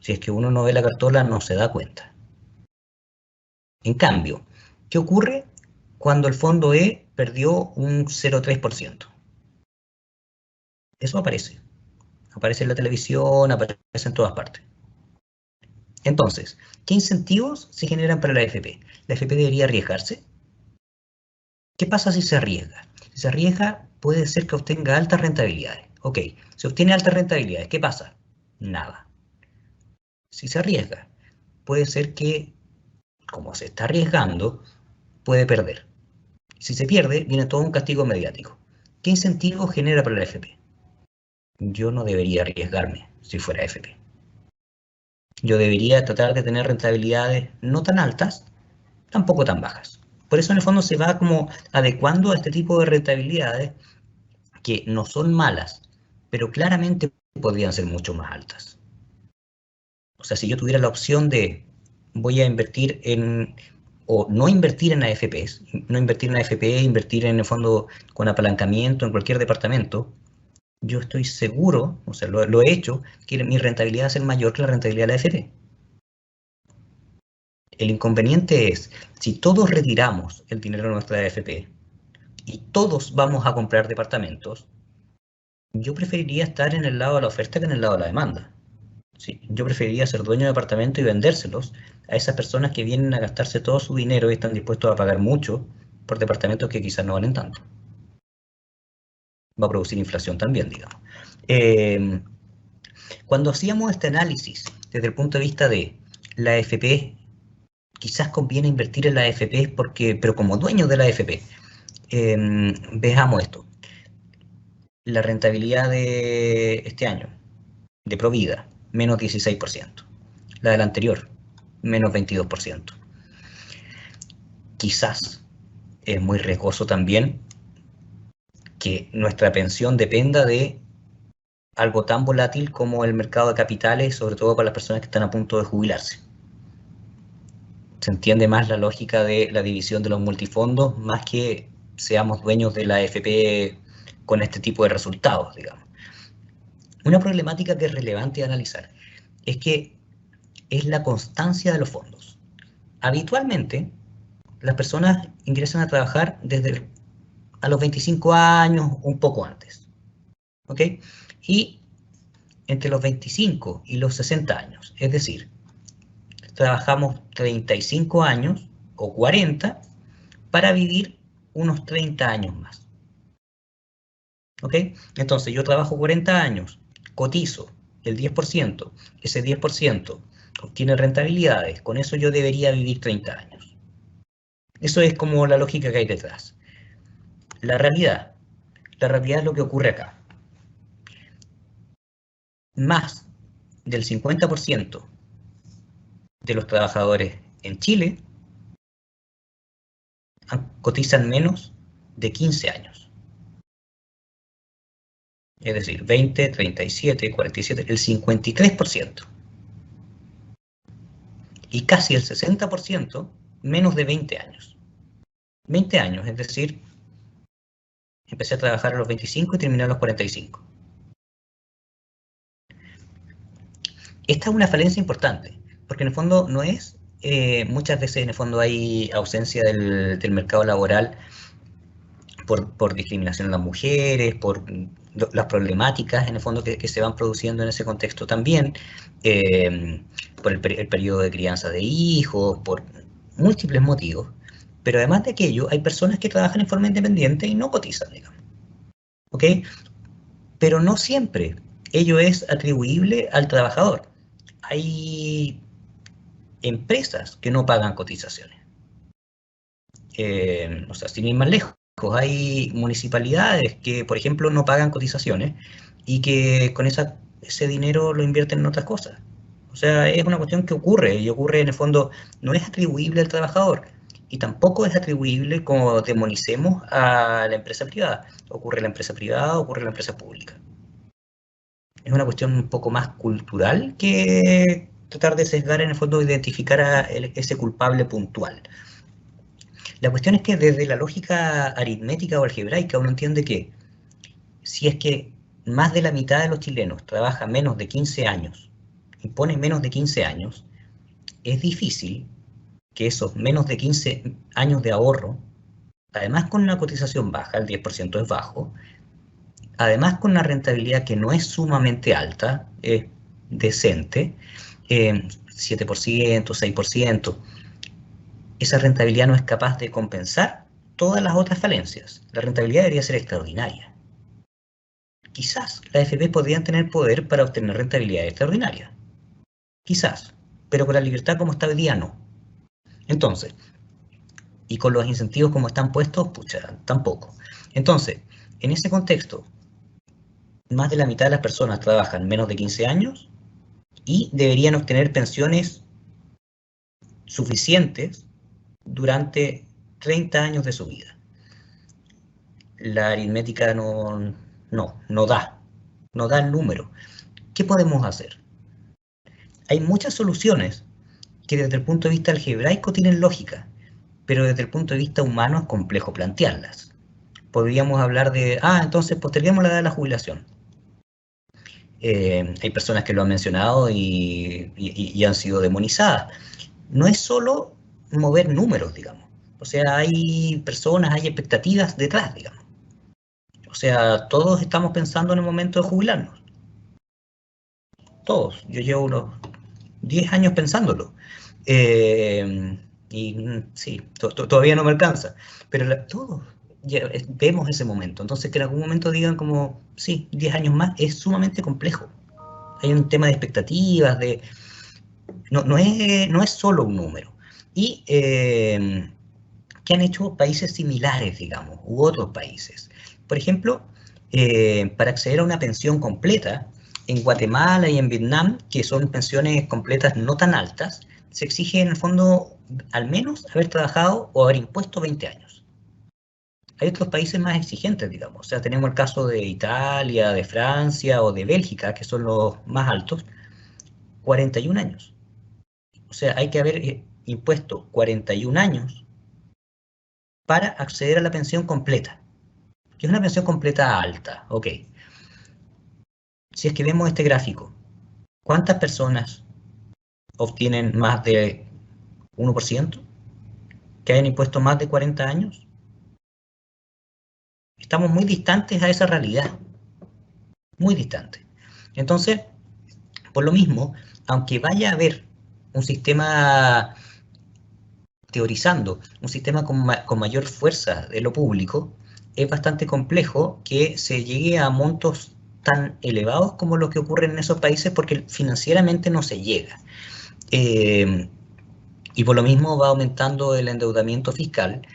Si es que uno no ve la cartola, no se da cuenta. En cambio, ¿qué ocurre cuando el fondo E perdió un 0,3%? Eso aparece. Aparece en la televisión, aparece en todas partes. Entonces, ¿qué incentivos se generan para la AFP? ¿La AFP debería arriesgarse? ¿Qué pasa si se arriesga? Si se arriesga, puede ser que obtenga altas rentabilidades. Ok, si obtiene altas rentabilidades, ¿qué pasa? Nada. Si se arriesga, puede ser que, como se está arriesgando, puede perder. Si se pierde, viene todo un castigo mediático. ¿Qué incentivo genera para la AFP? Yo no debería arriesgarme si fuera AFP. Yo debería tratar de tener rentabilidades no tan altas, tampoco tan bajas. Por eso en el fondo se va como adecuando a este tipo de rentabilidades que no son malas, pero claramente podrían ser mucho más altas. O sea, si yo tuviera la opción de voy a invertir en, o no invertir en AFPs, no invertir en AFP, invertir en el fondo con apalancamiento en cualquier departamento, yo estoy seguro, o sea, lo he hecho, que mi rentabilidad va a ser mayor que la rentabilidad de la AFP. El inconveniente es, si todos retiramos el dinero de nuestra AFP y todos vamos a comprar departamentos, yo preferiría estar en el lado de la oferta que en el lado de la demanda. Sí, yo preferiría ser dueño de departamento y vendérselos a esas personas que vienen a gastarse todo su dinero y están dispuestos a pagar mucho por departamentos que quizás no valen tanto. Va a producir inflación también, digamos. Cuando hacíamos este análisis desde el punto de vista de la AFP, quizás conviene invertir en la AFP porque, pero como dueños de la AFP, veamos esto. La rentabilidad de este año, de Provida, menos 16%. La del anterior, menos 22%. Quizás es muy riesgoso también que nuestra pensión dependa de algo tan volátil como el mercado de capitales, sobre todo para las personas que están a punto de jubilarse. Se entiende más la lógica de la división de los multifondos, más que seamos dueños de la AFP con este tipo de resultados, digamos. Una problemática que es relevante analizar es que es la constancia de los fondos. Habitualmente, las personas ingresan a trabajar desde a los 25 años, un poco antes. ¿Ok? Y entre los 25 y los 60 años, es decir, trabajamos 35 años o 40 para vivir unos 30 años más. ¿Ok? Entonces yo trabajo 40 años, cotizo el 10%, ese 10% obtiene rentabilidades, con eso yo debería vivir 30 años. Eso es como la lógica que hay detrás. La realidad es lo que ocurre acá. Más del 50% de los trabajadores en Chile cotizan menos de 15 años. Es decir, 20, 37, 47, el 53%. Y casi el 60% menos de 20 años. 20 años, es decir, empecé a trabajar a los 25 y terminé a los 45. Esta es una falencia importante, porque en el fondo no es, muchas veces en el fondo hay ausencia del mercado laboral por discriminación a las mujeres, por las problemáticas en el fondo que se van produciendo en ese contexto también, por el periodo de crianza de hijos, por múltiples motivos, pero además de aquello hay personas que trabajan en forma independiente y no cotizan, digamos, ¿ok? Pero no siempre ello es atribuible al trabajador. Hay empresas que no pagan cotizaciones, o sea, sin ir más lejos. Hay municipalidades que, por ejemplo, no pagan cotizaciones y que con ese dinero lo invierten en otras cosas. O sea, es una cuestión que ocurre, y ocurre en el fondo, no es atribuible al trabajador, y tampoco es atribuible como demonicemos a la empresa privada. Ocurre en la empresa privada, ocurre en la empresa pública. Es una cuestión un poco más cultural que tratar de sesgar en el fondo, identificar a ese culpable puntual. La cuestión es que desde la lógica aritmética o algebraica uno entiende que si es que más de la mitad de los chilenos trabaja menos de 15 años y pone menos de 15 años, es difícil que esos menos de 15 años de ahorro, además con una cotización baja, el 10% es bajo, además con una rentabilidad que no es sumamente alta, es decente, 7%, 6%, esa rentabilidad no es capaz de compensar todas las otras falencias. La rentabilidad debería ser extraordinaria. Quizás las AFP podrían tener poder para obtener rentabilidad extraordinaria. Quizás, pero con la libertad como está hoy día no. Entonces, y con los incentivos como están puestos, pucha, tampoco. Entonces, en ese contexto, más de la mitad de las personas trabajan menos de 15 años y deberían obtener pensiones suficientes durante 30 años de su vida. La aritmética no da el número. ¿Qué podemos hacer? Hay muchas soluciones que desde el punto de vista algebraico tienen lógica, pero desde el punto de vista humano es complejo plantearlas. Podríamos hablar de, entonces posterguemos la edad de la jubilación. Hay personas que lo han mencionado y han sido demonizadas. No es solo mover números, digamos. O sea, hay personas, hay expectativas detrás, digamos. O sea, todos estamos pensando en el momento de jubilarnos. Todos. Yo llevo unos 10 años pensándolo. Y sí, todavía no me alcanza. Pero todos vemos ese momento. Entonces, que en algún momento digan como, sí, 10 años más, es sumamente complejo. Hay un tema de expectativas, no es solo un número. Y ¿qué han hecho países similares, digamos, u otros países? Por ejemplo, para acceder a una pensión completa, en Guatemala y en Vietnam, que son pensiones completas no tan altas, se exige en el fondo al menos haber trabajado o haber impuesto 20 años. Hay otros países más exigentes, digamos. O sea, tenemos el caso de Italia, de Francia o de Bélgica, que son los más altos, 41 años. O sea, hay que haber impuesto 41 años para acceder a la pensión completa, que es una pensión completa alta, ok. Si es que vemos este gráfico, ¿cuántas personas obtienen más de 1%? ¿Que hayan impuesto más de 40 años? Estamos muy distantes a esa realidad, muy distantes. Entonces, por lo mismo, aunque vaya a haber un sistema teorizando, un sistema con mayor fuerza de lo público, es bastante complejo que se llegue a montos tan elevados como los que ocurren en esos países porque financieramente no se llega. Y por lo mismo va aumentando el endeudamiento fiscal,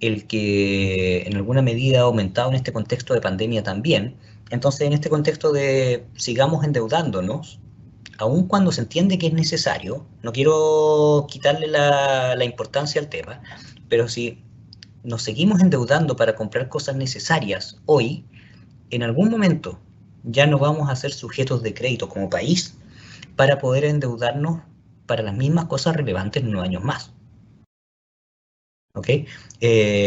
el que en alguna medida ha aumentado en este contexto de pandemia también. Entonces, en este contexto de sigamos endeudándonos, aun cuando se entiende que es necesario, no quiero quitarle la importancia al tema, pero si nos seguimos endeudando para comprar cosas necesarias hoy, en algún momento ya no vamos a ser sujetos de crédito como país para poder endeudarnos para las mismas cosas relevantes en unos años más. ¿Ok?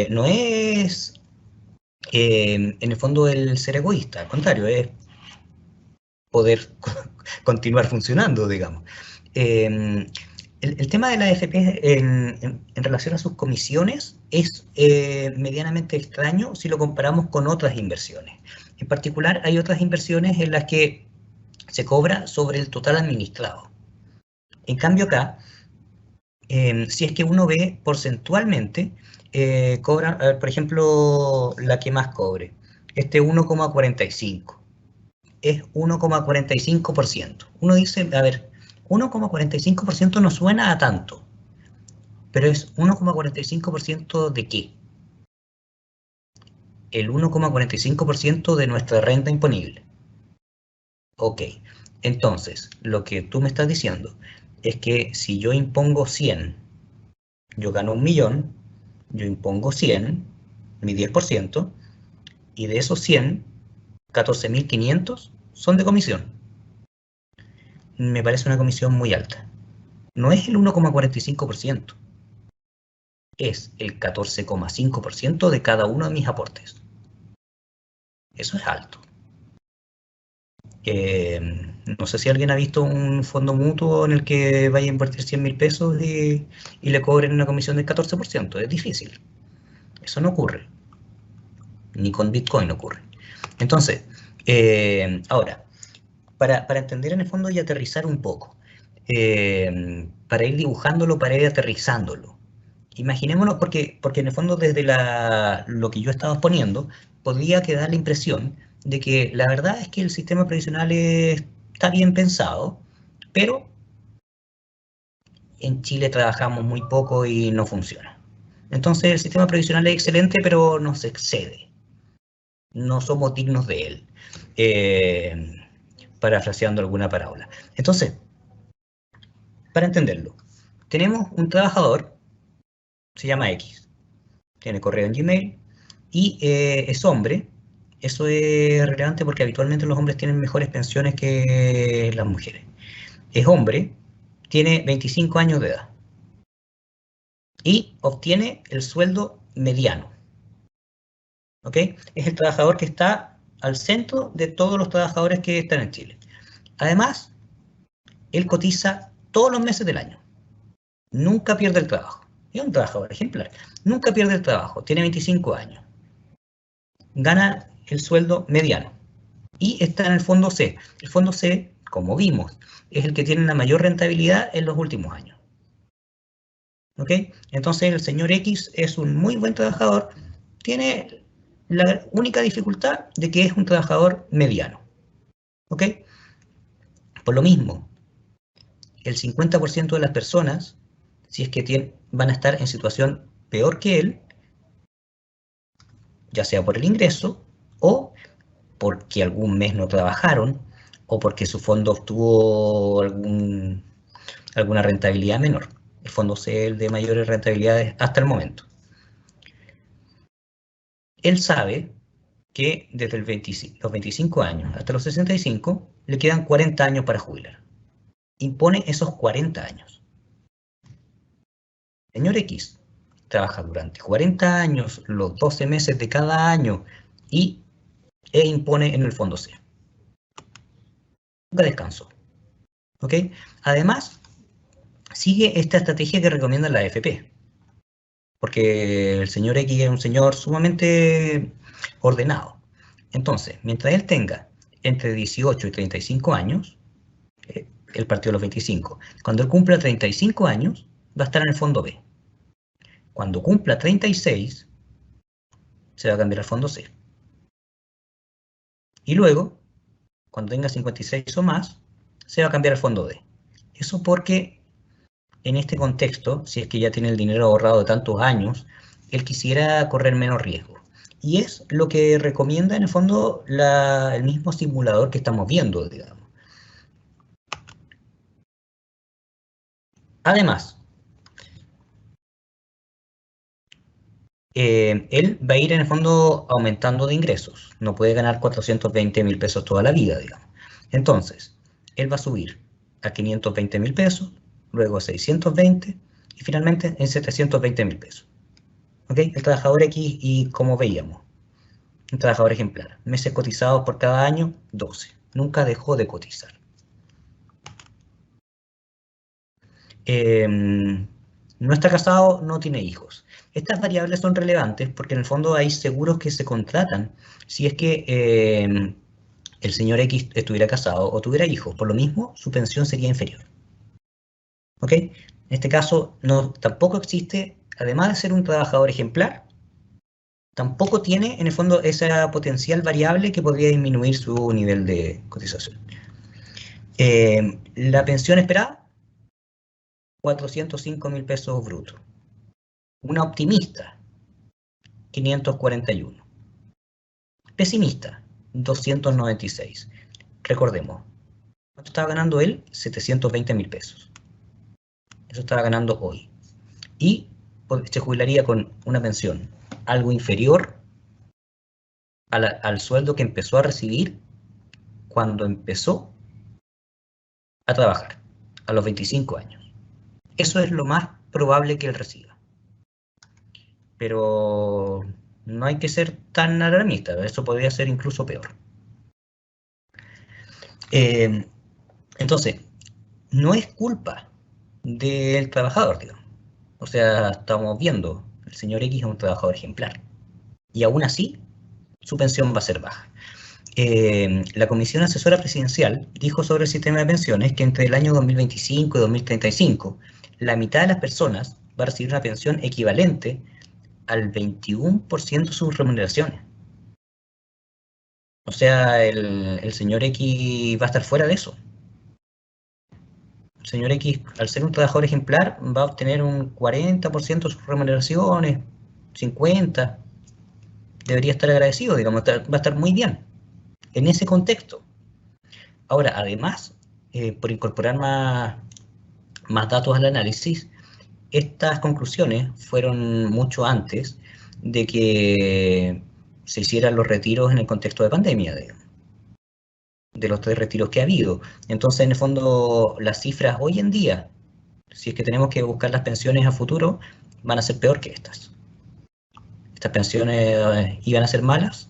No es, en el fondo, el ser egoísta, al contrario, es poder continuar funcionando, digamos. El tema de la AFP en relación a sus comisiones es medianamente extraño si lo comparamos con otras inversiones. En particular, hay otras inversiones en las que se cobra sobre el total administrado. En cambio acá, si es que uno ve porcentualmente, cobran, por ejemplo, la que más cobre, este 1,45, es 1,45%. Uno dice, a ver, 1,45% no suena a tanto, pero es 1,45% de qué? El 1,45% de nuestra renta imponible. Ok, entonces, lo que tú me estás diciendo es que si yo impongo 100, yo gano 1.000.000, yo impongo 100, mi 10%, y de esos 100, 14.500 son de comisión. Me parece una comisión muy alta. No es el 1,45%, es el 14,5% de cada uno de mis aportes. Eso es alto. No sé si alguien ha visto un fondo mutuo en el que vaya a invertir 100.000 pesos y le cobren una comisión del 14%. Es difícil. Eso no ocurre. Ni con Bitcoin ocurre. Entonces, ahora, para entender en el fondo y aterrizar un poco, para ir dibujándolo, para ir aterrizándolo. Imaginémonos, porque en el fondo desde lo que yo estaba exponiendo, podría quedar la impresión de que la verdad es que el sistema previsional está bien pensado, pero en Chile trabajamos muy poco y no funciona. Entonces el sistema previsional es excelente, pero nos excede. No somos dignos de él. Parafraseando alguna parábola. Entonces, para entenderlo, tenemos un trabajador, se llama X, tiene correo en Gmail y es hombre. Eso es relevante porque habitualmente los hombres tienen mejores pensiones que las mujeres. Es hombre, tiene 25 años de edad y obtiene el sueldo mediano. ¿Ok? Es el trabajador que está al centro de todos los trabajadores que están en Chile. Además, él cotiza todos los meses del año. Nunca pierde el trabajo. Es un trabajador ejemplar. Nunca pierde el trabajo. Tiene 25 años. Gana el sueldo mediano. Y está en el fondo C. El fondo C, como vimos, es el que tiene la mayor rentabilidad en los últimos años. ¿Ok? Entonces el señor X es un muy buen trabajador. Tiene la única dificultad de que es un trabajador mediano. ¿Ok? Por lo mismo, el 50% de las personas, si es que van a estar en situación peor que él, ya sea por el ingreso o porque algún mes no trabajaron o porque su fondo obtuvo alguna rentabilidad menor. El fondo C es el de mayores rentabilidades hasta el momento. Él sabe que desde los 25 años hasta los 65 le quedan 40 años para jubilar. Impone esos 40 años. Señor X trabaja durante 40 años, los 12 meses de cada año e impone en el fondo C. Nunca descansó. ¿Ok? Además, sigue esta estrategia que recomienda la AFP. Porque el señor X es un señor sumamente ordenado. Entonces, mientras él tenga entre 18 y 35 años, él partió a los 25. Cuando él cumpla 35 años, va a estar en el fondo B. Cuando cumpla 36, se va a cambiar al fondo C. Y luego, cuando tenga 56 o más, se va a cambiar al fondo D. Eso porque en este contexto, si es que ya tiene el dinero ahorrado de tantos años, él quisiera correr menos riesgo. Y es lo que recomienda en el fondo el mismo simulador que estamos viendo, digamos. Además, él va a ir en el fondo aumentando de ingresos. No puede ganar 420.000 pesos toda la vida, digamos. Entonces, él va a subir a 520.000 pesos, luego a 620 y finalmente en 720.000 pesos. ¿Ok? El trabajador X, y como veíamos, un trabajador ejemplar. Meses cotizados por cada año, 12. Nunca dejó de cotizar. No está casado, no tiene hijos. Estas variables son relevantes porque en el fondo hay seguros que se contratan si es que el señor X estuviera casado o tuviera hijos. Por lo mismo, su pensión sería inferior. ¿Ok? En este caso, tampoco existe, además de ser un trabajador ejemplar, tampoco tiene en el fondo esa potencial variable que podría disminuir su nivel de cotización. La pensión esperada, 405.000 pesos brutos. Una optimista, 541. Pesimista, 296. Recordemos, ¿cuánto estaba ganando él? 720.000 pesos. Eso estaba ganando hoy. Y se jubilaría con una pensión algo inferior al sueldo que empezó a recibir cuando empezó a trabajar, a los 25 años. Eso es lo más probable que él reciba. Pero no hay que ser tan alarmista, eso podría ser incluso peor. Entonces, no es culpa del trabajador, digamos. O sea, estamos viendo, el señor X es un trabajador ejemplar. Y aún así, su pensión va a ser baja. La Comisión Asesora Presidencial dijo sobre el sistema de pensiones que entre el año 2025 y 2035, la mitad de las personas va a recibir una pensión equivalente al 21% de sus remuneraciones. O sea, el señor X va a estar fuera de eso. El señor X, al ser un trabajador ejemplar, va a obtener un 40% de sus remuneraciones, 50%. Debería estar agradecido, digamos, va a estar muy bien en ese contexto. Ahora, además, por incorporar más datos al análisis, estas conclusiones fueron mucho antes de que se hicieran los retiros en el contexto de pandemia, de los 3 retiros que ha habido. Entonces, en el fondo, las cifras hoy en día, si es que tenemos que buscar las pensiones a futuro, van a ser peor que estas. Estas pensiones iban a ser malas,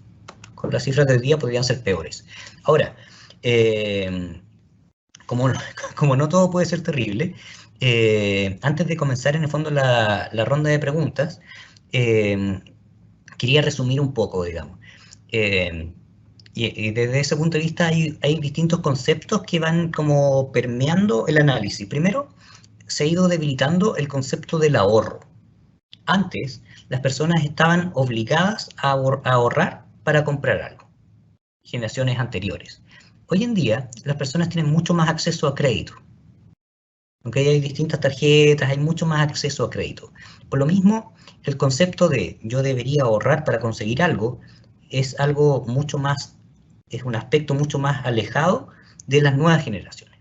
con las cifras de hoy día podrían ser peores. Ahora, como no todo puede ser terrible, antes de comenzar en el fondo la ronda de preguntas, quería resumir un poco, digamos. Y desde ese punto de vista hay distintos conceptos que van como permeando el análisis. Primero, se ha ido debilitando el concepto del ahorro. Antes, las personas estaban obligadas a ahorrar para comprar algo. Generaciones anteriores. Hoy en día, las personas tienen mucho más acceso a crédito. ¿Okay? Hay distintas tarjetas, hay mucho más acceso a crédito. Por lo mismo, el concepto de yo debería ahorrar para conseguir algo es algo mucho más, es un aspecto mucho más alejado de las nuevas generaciones.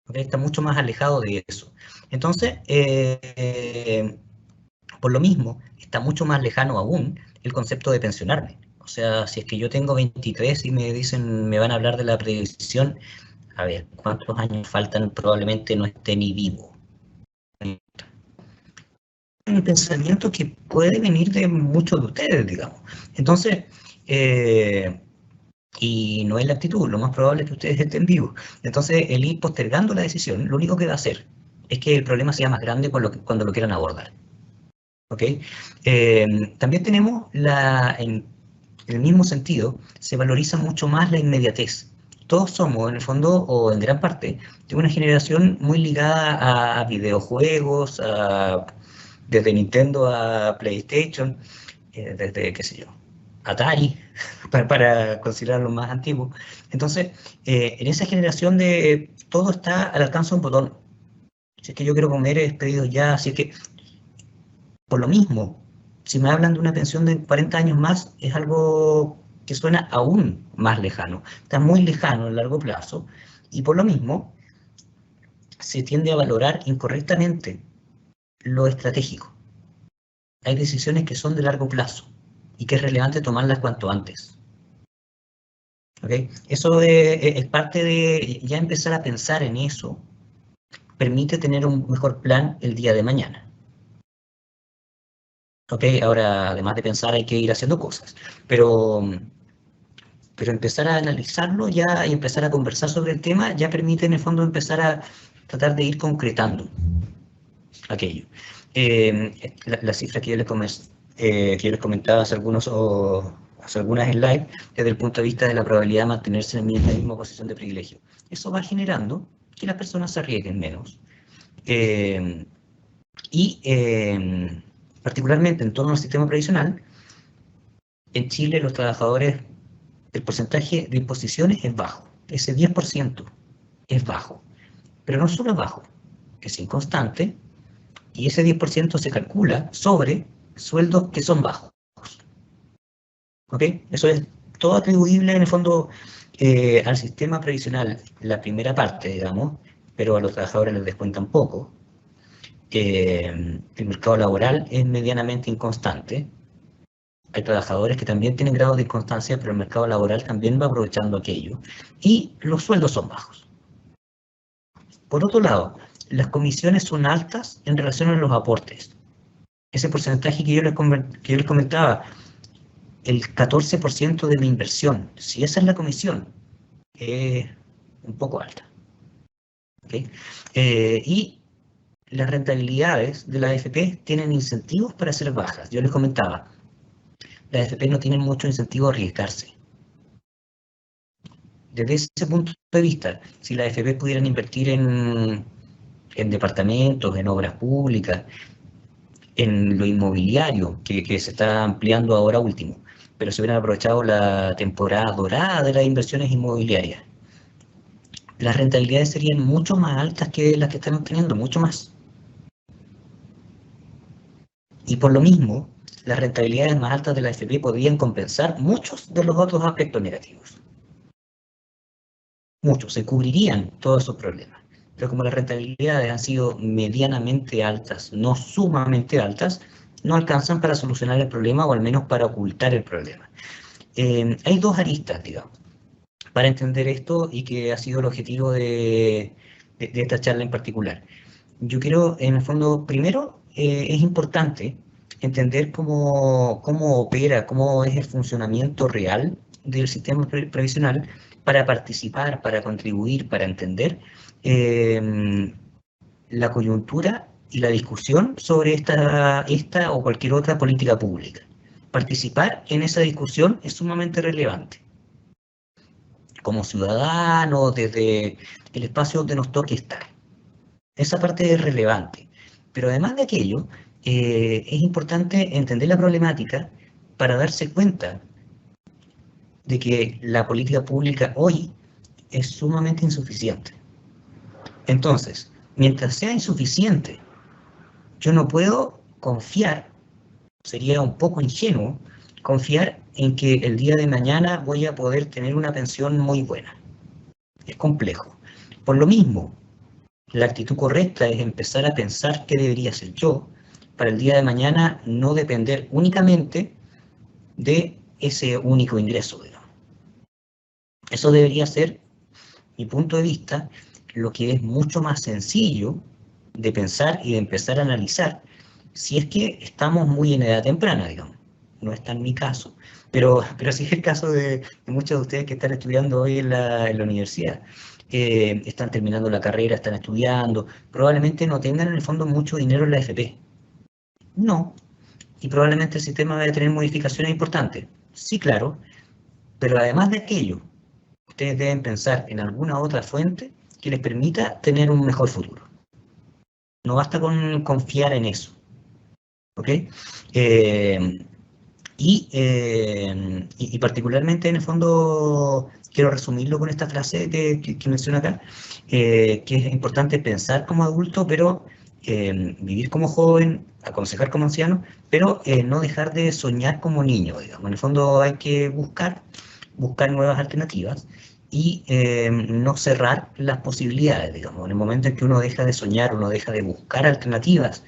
¿Okay? Está mucho más alejado de eso. Entonces, por lo mismo, está mucho más lejano aún el concepto de pensionarme. O sea, si es que yo tengo 23 y me dicen, me van a hablar de la previsión, a ver, ¿cuántos años faltan? Probablemente no esté ni vivo. Un pensamiento que puede venir de muchos de ustedes, digamos. Entonces, y no es la actitud, lo más probable es que ustedes estén vivos. Entonces, el ir postergando la decisión, lo único que va a hacer es que el problema sea más grande cuando lo quieran abordar. ¿Ok? También tenemos en el mismo sentido, se valoriza mucho más la inmediatez. Todos somos, en el fondo, o en gran parte, de una generación muy ligada a videojuegos, desde Nintendo a PlayStation, desde, qué sé yo, Atari, para considerarlo más antiguo. Entonces, en esa generación de todo está al alcance de un botón. Si es que yo quiero comer, es pedido ya. Así que, por lo mismo, si me hablan de una pensión de 40 años más, es algo que suena aún más lejano. Está muy lejano a largo plazo. Y por lo mismo, se tiende a valorar incorrectamente lo estratégico. Hay decisiones que son de largo plazo y que es relevante tomarlas cuanto antes. ¿Okay? Eso es parte de ya empezar a pensar en eso, permite tener un mejor plan el día de mañana. ¿Okay? Ahora, además de pensar, hay que ir haciendo cosas, pero empezar a analizarlo ya y empezar a conversar sobre el tema ya permite en el fondo empezar a tratar de ir concretando aquello. La cifra que yo les comentaba hace algunas slides, desde el punto de vista de la probabilidad de mantenerse en la misma posición de privilegio. Eso va generando que las personas se arriesguen menos. Particularmente en torno al sistema previsional, en Chile los trabajadores, el porcentaje de imposiciones es bajo. Ese 10% es bajo. Pero no solo es bajo, es inconstante, y ese 10% se calcula sobre sueldos que son bajos. ¿Ok? Eso es todo atribuible en el fondo al sistema previsional, la primera parte, digamos, pero a los trabajadores les descuentan poco. El mercado laboral es medianamente inconstante. Hay trabajadores que también tienen grados de inconstancia, pero el mercado laboral también va aprovechando aquello. Y los sueldos son bajos. Por otro lado, las comisiones son altas en relación a los aportes. Ese porcentaje que yo les comentaba, el 14% de mi inversión, si esa es la comisión, es un poco alta. ¿Okay? Y las rentabilidades de la AFP tienen incentivos para ser bajas. Yo les comentaba, las AFP no tienen mucho incentivo a arriesgarse. Desde ese punto de vista, si las AFP pudieran invertir en departamentos, en obras públicas, en lo inmobiliario, que se está ampliando ahora último, pero se hubieran aprovechado la temporada dorada de las inversiones inmobiliarias, las rentabilidades serían mucho más altas que las que están obteniendo, mucho más. Y por lo mismo, las rentabilidades más altas de la AFP podrían compensar muchos de los otros aspectos negativos. Muchos, se cubrirían todos esos problemas. Pero como las rentabilidades han sido medianamente altas, no sumamente altas, no alcanzan para solucionar el problema o al menos para ocultar el problema. Hay dos aristas, digamos, para entender esto y que ha sido el objetivo de esta charla en particular. Yo quiero, en el fondo, primero, es importante entender cómo opera, cómo es el funcionamiento real del sistema previsional para participar, para contribuir, para entender la coyuntura y la discusión sobre esta o cualquier otra política pública. Participar en esa discusión es sumamente relevante. Como ciudadanos, desde el espacio donde nos toque estar. Esa parte es relevante. Pero además de aquello, es importante entender la problemática para darse cuenta de que la política pública hoy es sumamente insuficiente. Entonces, mientras sea insuficiente, yo no puedo confiar, sería un poco ingenuo, confiar en que el día de mañana voy a poder tener una pensión muy buena. Es complejo. Por lo mismo, la actitud correcta es empezar a pensar qué debería hacer yo para el día de mañana no depender únicamente de ese único ingreso, digamos. Eso debería ser, mi punto de vista, lo que es mucho más sencillo de pensar y de empezar a analizar si es que estamos muy en edad temprana, digamos. No está en mi caso, pero sí es el caso de muchos de ustedes que están estudiando hoy en la universidad. Están terminando la carrera, están estudiando, probablemente no tengan en el fondo mucho dinero en la AFP. No, y probablemente el sistema va a tener modificaciones importantes. Sí, claro, pero además de aquello, ustedes deben pensar en alguna otra fuente que les permita tener un mejor futuro. No basta con confiar en eso. ¿Ok? Y particularmente en el fondo quiero resumirlo con esta frase que menciona acá, que es importante pensar como adulto, pero vivir como joven, aconsejar como anciano, pero no dejar de soñar como niño, digamos. En el fondo hay que buscar nuevas alternativas y no cerrar las posibilidades, digamos. En el momento en que uno deja de soñar, uno deja de buscar alternativas,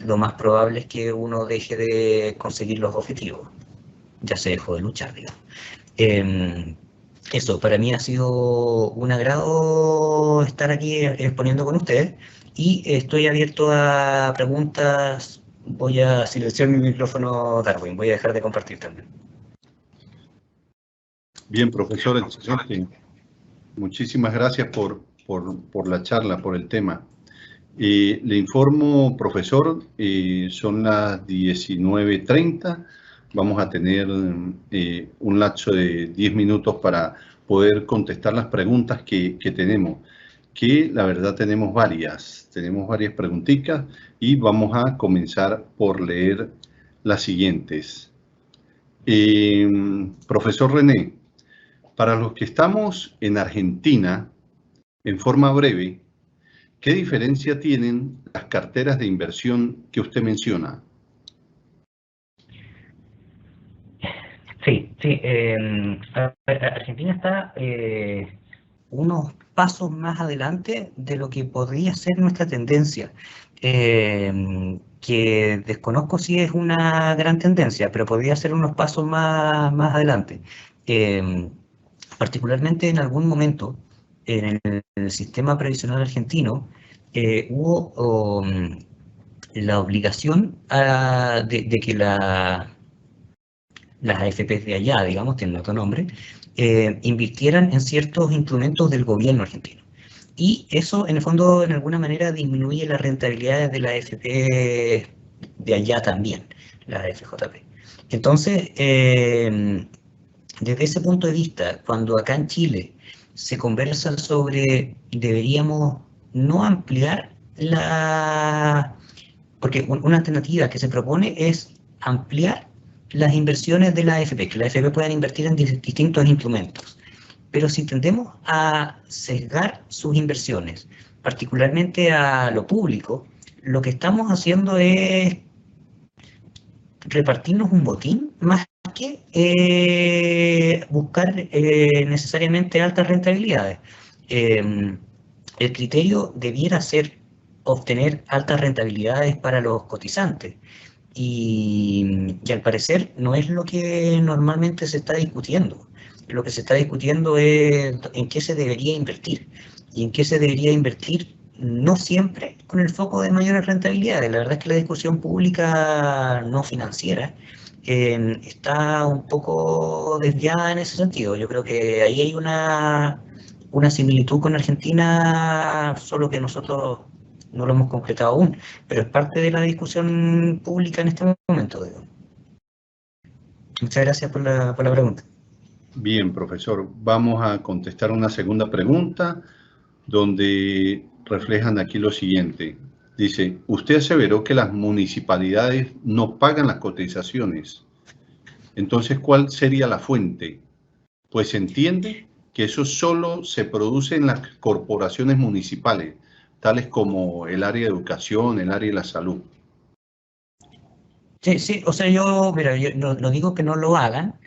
lo más probable es que uno deje de conseguir los objetivos, ya se dejó de luchar, digamos. Eso, para mí ha sido un agrado estar aquí exponiendo con ustedes y estoy abierto a preguntas. Voy a silenciar mi micrófono, Darwin, voy a dejar de compartir también. Bien, profesor, excelente. Muchísimas gracias por la charla, por el tema. Le informo, profesor, son las 19:30. Vamos a tener un lapso de 10 minutos para poder contestar las preguntas que tenemos, que la verdad tenemos varias preguntitas y vamos a comenzar por leer las siguientes. Profesor René, para los que estamos en Argentina, en forma breve, ¿qué diferencia tienen las carteras de inversión que usted menciona? Sí, sí. Argentina está unos pasos más adelante de lo que podría ser nuestra tendencia, que desconozco si es una gran tendencia, pero podría ser unos pasos más adelante. Eh, Particularmente en algún momento en el sistema previsional argentino hubo la obligación de que las AFPs de allá, digamos, tienen otro nombre, invirtieran en ciertos instrumentos del gobierno argentino. Y eso, en el fondo, en alguna manera disminuye las rentabilidades de la AFP de allá también, la AFJP. Entonces, desde ese punto de vista, cuando acá en Chile se conversa sobre deberíamos no ampliar la... Porque una alternativa que se propone es ampliar las inversiones de la AFP, que la AFP puedan invertir en distintos instrumentos. Pero si tendemos a sesgar sus inversiones, particularmente a lo público, lo que estamos haciendo es repartirnos un botín más que buscar necesariamente altas rentabilidades. El criterio debiera ser obtener altas rentabilidades para los cotizantes. Y al parecer no es lo que normalmente se está discutiendo. Lo que se está discutiendo es en qué se debería invertir. Y en qué se debería invertir no siempre con el foco de mayores rentabilidades. La verdad es que la discusión pública no financiera está un poco desviada en ese sentido. Yo creo que ahí hay una similitud con Argentina, solo que nosotros no lo hemos concretado aún, pero es parte de la discusión pública en este momento. Digo. Muchas gracias por la pregunta. Bien, profesor. Vamos a contestar una segunda pregunta donde reflejan aquí lo siguiente. Dice, usted aseveró que las municipalidades no pagan las cotizaciones. Entonces, ¿cuál sería la fuente? Pues se entiende que eso solo se produce en las corporaciones municipales, tales como el área de educación, el área de la salud. Sí, sí, o sea, mira, yo no digo que no lo hagan,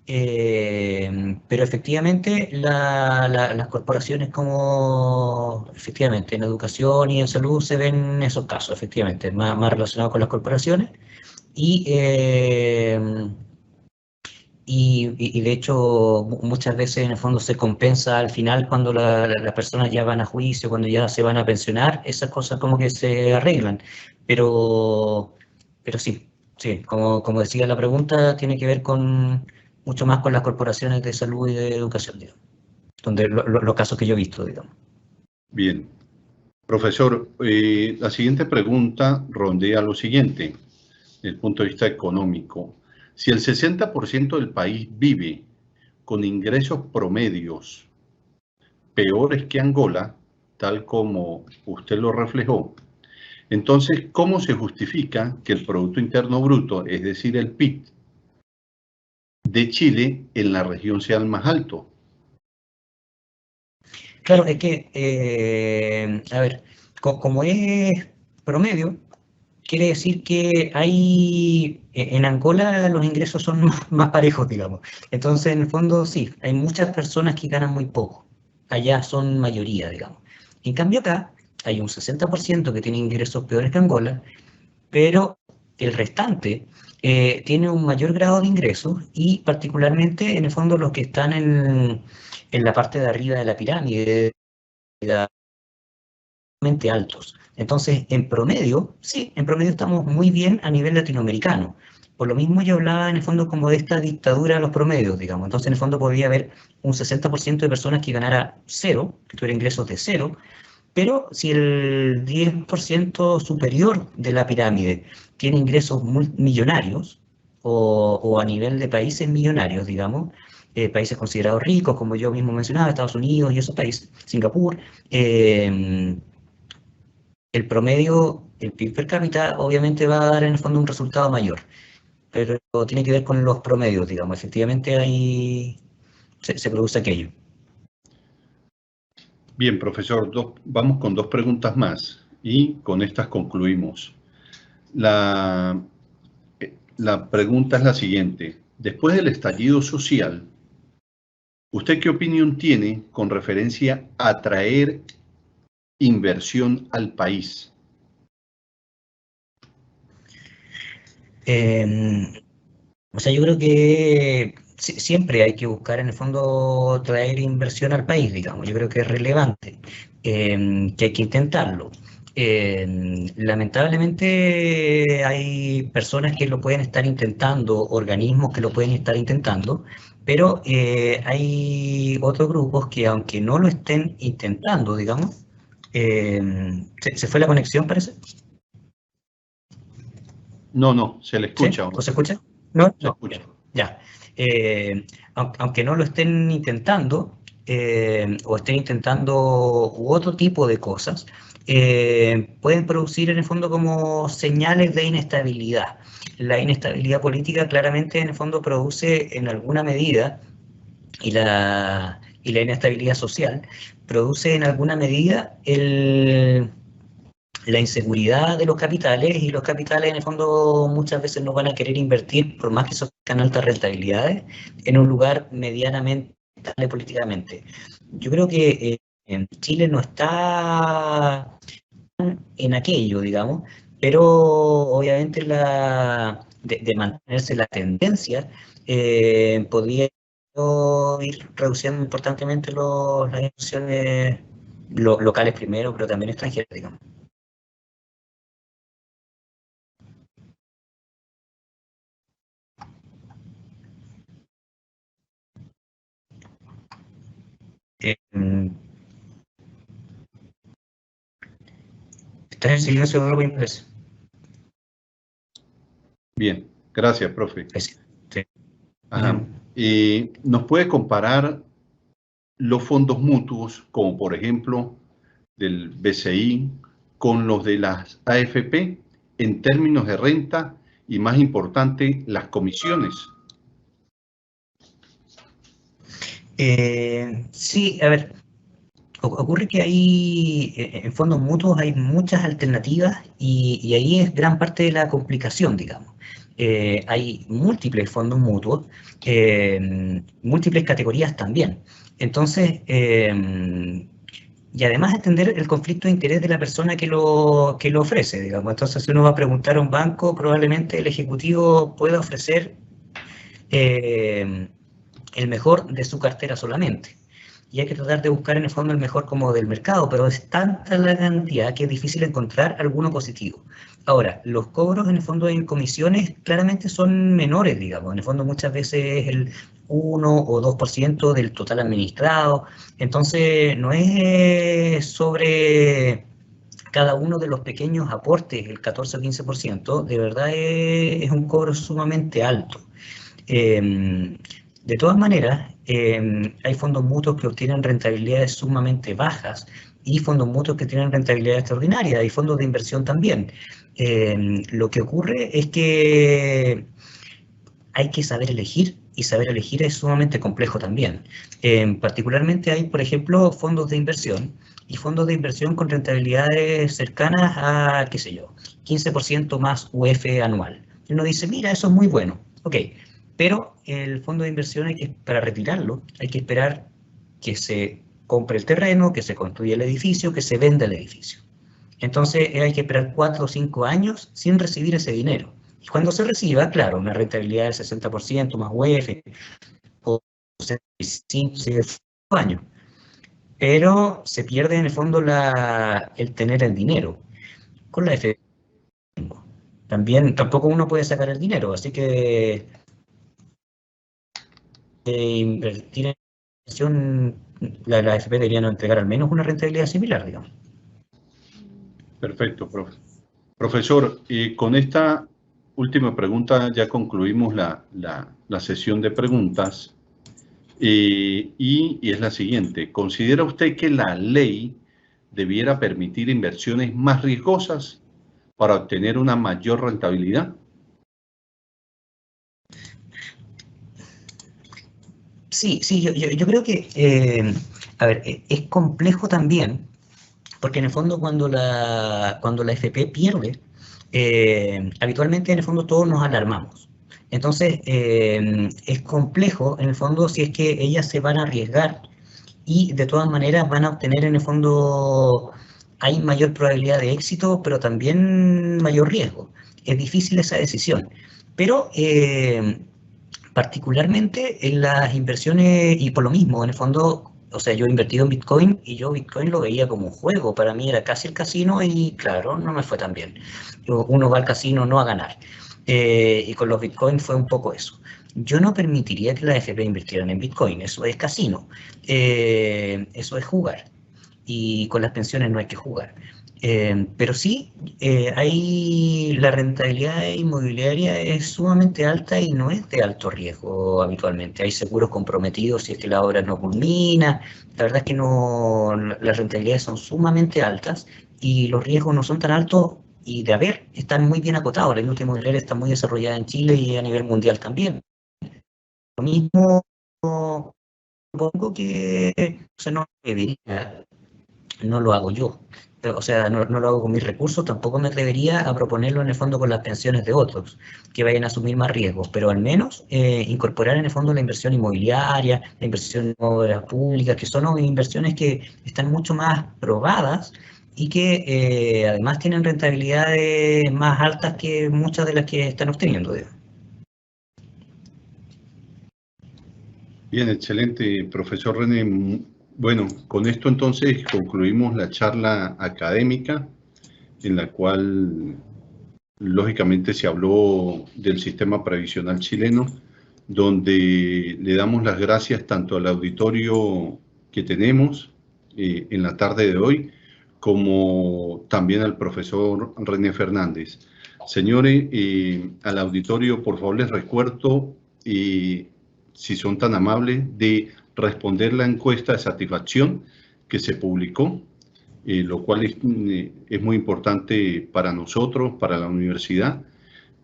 pero efectivamente las corporaciones como, efectivamente, en educación y en salud se ven esos casos, efectivamente, más relacionados con las corporaciones. Y, y de hecho muchas veces en el fondo se compensa al final cuando las personas ya van a juicio, cuando ya se van a pensionar, esas cosas como que se arreglan. Pero, pero sí, sí, como decía la pregunta, tiene que ver con mucho más con las corporaciones de salud y de educación, digamos, donde los casos que yo he visto, digamos. Bien. Profesor, la siguiente pregunta rondea lo siguiente, desde el punto de vista económico. Si el 60% del país vive con ingresos promedios peores que Angola, tal como usted lo reflejó, Entonces, ¿cómo se justifica que el Producto Interno Bruto, es decir, el PIB de Chile en la región sea el más alto? Claro, es que, a ver, como es promedio, quiere decir que en Angola los ingresos son más parejos, digamos. Entonces, en el fondo, sí, hay muchas personas que ganan muy poco. Allá son mayoría, digamos. En cambio, acá hay un 60% que tiene ingresos peores que Angola, pero el restante tiene un mayor grado de ingresos y particularmente, en el fondo, los que están en la parte de arriba de la pirámide, altos. Entonces, en promedio, sí, en promedio estamos muy bien a nivel latinoamericano. Por lo mismo yo hablaba en el fondo como de esta dictadura de los promedios, digamos. Entonces, en el fondo podría haber un 60% de personas que ganara cero, que tuviera ingresos de cero, pero si el 10% superior de la pirámide tiene ingresos millonarios, o a nivel de países millonarios, digamos, países considerados ricos, como yo mismo mencionaba, Estados Unidos y esos países, Singapur, el promedio, el PIB per cápita, obviamente va a dar en el fondo un resultado mayor, pero tiene que ver con los promedios, digamos. Efectivamente ahí se produce aquello. Bien, profesor, vamos con 2 preguntas más y con estas concluimos. La pregunta es la siguiente. Después del estallido social, ¿usted qué opinión tiene con referencia a atraer inversión al país? O sea, yo creo que siempre hay que buscar en el fondo traer inversión al país, digamos. Yo creo que es relevante, que hay que intentarlo. Lamentablemente hay personas que lo pueden estar intentando, organismos que lo pueden estar intentando, pero hay otros grupos que aunque no lo estén intentando, digamos, ¿se fue la conexión, parece? No, se le ¿Sí? escucha. ¿O se escucha? No, Se no, escucha. ya. Aunque no lo estén intentando, o estén intentando u otro tipo de cosas, pueden producir en el fondo como señales de inestabilidad. La inestabilidad política claramente en el fondo produce en alguna medida, y la inestabilidad social, produce en alguna medida la inseguridad de los capitales, y los capitales en el fondo muchas veces no van a querer invertir, por más que tengan altas rentabilidades, en un lugar medianamente estable políticamente. Yo creo que en Chile no está en aquello, digamos, pero obviamente de mantenerse la tendencia, podría ir reduciendo importantemente las inversiones locales primero, pero también extranjeras, digamos. ¿Estás en silencio? No lo voy a impresar. Bien, gracias, profe. Sí. Ajá. ¿Nos puede comparar los fondos mutuos, como por ejemplo del BCI, con los de las AFP en términos de renta y, más importante, las comisiones? Sí, a ver, ocurre que hay, en fondos mutuos hay muchas alternativas, y ahí es gran parte de la complicación, digamos. Hay múltiples fondos mutuos, múltiples categorías también. Entonces, y además entender el conflicto de interés de la persona que lo ofrece, digamos. Entonces, si uno va a preguntar a un banco, probablemente el ejecutivo pueda ofrecer el mejor de su cartera solamente. Y hay que tratar de buscar en el fondo el mejor como del mercado, pero es tanta la cantidad que es difícil encontrar alguno positivo. Ahora, los cobros en el fondo en comisiones claramente son menores, digamos. En el fondo muchas veces es el 1 o 2% del total administrado. Entonces, no es sobre cada uno de los pequeños aportes, el 14 o 15%, de verdad es un cobro sumamente alto. De todas maneras, hay fondos mutuos que obtienen rentabilidades sumamente bajas y fondos mutuos que tienen rentabilidad extraordinaria y fondos de inversión también. Lo que ocurre es que hay que saber elegir y saber elegir es sumamente complejo también. Particularmente hay, por ejemplo, fondos de inversión y fondos de inversión con rentabilidades cercanas a, qué sé yo, 15% más UF anual. Y uno dice, mira, eso es muy bueno. Ok, pero el fondo de inversión, para retirarlo, hay que esperar que se compre el terreno, que se construya el edificio, que se venda el edificio. Entonces hay que esperar 4 o 5 años sin recibir ese dinero. Y cuando se reciba, claro, una rentabilidad del 60% más UF, o 65 años. Pero se pierde en el fondo el tener el dinero. Con la F también tampoco uno puede sacar el dinero, así que invertir en inversión, la AFP debería entregar al menos una rentabilidad similar, digamos. Perfecto, profe. Profesor, con esta última pregunta ya concluimos la sesión de preguntas y es la siguiente. ¿Considera usted que la ley debiera permitir inversiones más riesgosas para obtener una mayor rentabilidad? Sí, yo creo que, a ver, es complejo también, porque en el fondo cuando la FP pierde, habitualmente en el fondo todos nos alarmamos. Entonces, es complejo en el fondo si es que ellas se van a arriesgar y de todas maneras van a obtener en el fondo, hay mayor probabilidad de éxito, pero también mayor riesgo. Es difícil esa decisión. Pero particularmente en las inversiones, y por lo mismo, en el fondo, o sea, yo he invertido en Bitcoin y yo Bitcoin lo veía como un juego, para mí era casi el casino y claro, no me fue tan bien. Uno va al casino no a ganar. Y con los Bitcoin fue un poco eso. Yo no permitiría que las FP invirtieran en Bitcoin, eso es casino, eso es jugar. Y con las pensiones no hay que jugar. Pero sí, la rentabilidad inmobiliaria es sumamente alta y no es de alto riesgo habitualmente. Hay seguros comprometidos si es que la obra no culmina. La verdad es que no, las rentabilidades son sumamente altas y los riesgos no son tan altos y de haber, están muy bien acotados. La industria inmobiliaria está muy desarrollada en Chile y a nivel mundial también. Lo mismo, supongo que o sea, no lo hago yo. O sea, no lo hago con mis recursos, tampoco me atrevería a proponerlo en el fondo con las pensiones de otros, que vayan a asumir más riesgos, pero al menos incorporar en el fondo la inversión inmobiliaria, la inversión en obras públicas, que son inversiones que están mucho más probadas y que además tienen rentabilidades más altas que muchas de las que están obteniendo. Bien, excelente, profesor René. Bueno, con esto entonces concluimos la charla académica en la cual lógicamente se habló del sistema previsional chileno, donde le damos las gracias tanto al auditorio que tenemos en la tarde de hoy, como también al profesor René Fernández. Señores, al auditorio, por favor, les recuerdo, si son tan amables, de responder la encuesta de satisfacción que se publicó, lo cual es muy importante para nosotros, para la universidad.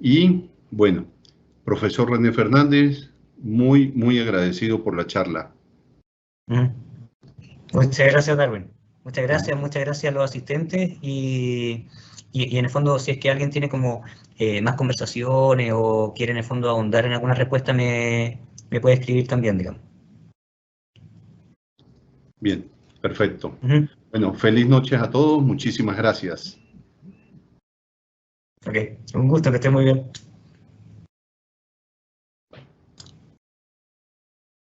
Y bueno, profesor René Fernández, muy agradecido por la charla. Muchas gracias, Darwin. Muchas gracias a los asistentes y en el fondo, si es que alguien tiene como más conversaciones o quiere en el fondo ahondar en alguna respuesta, me puede escribir también, digamos. Bien, perfecto. Bueno, feliz noche a todos. Muchísimas gracias. Ok, un gusto, que esté muy bien.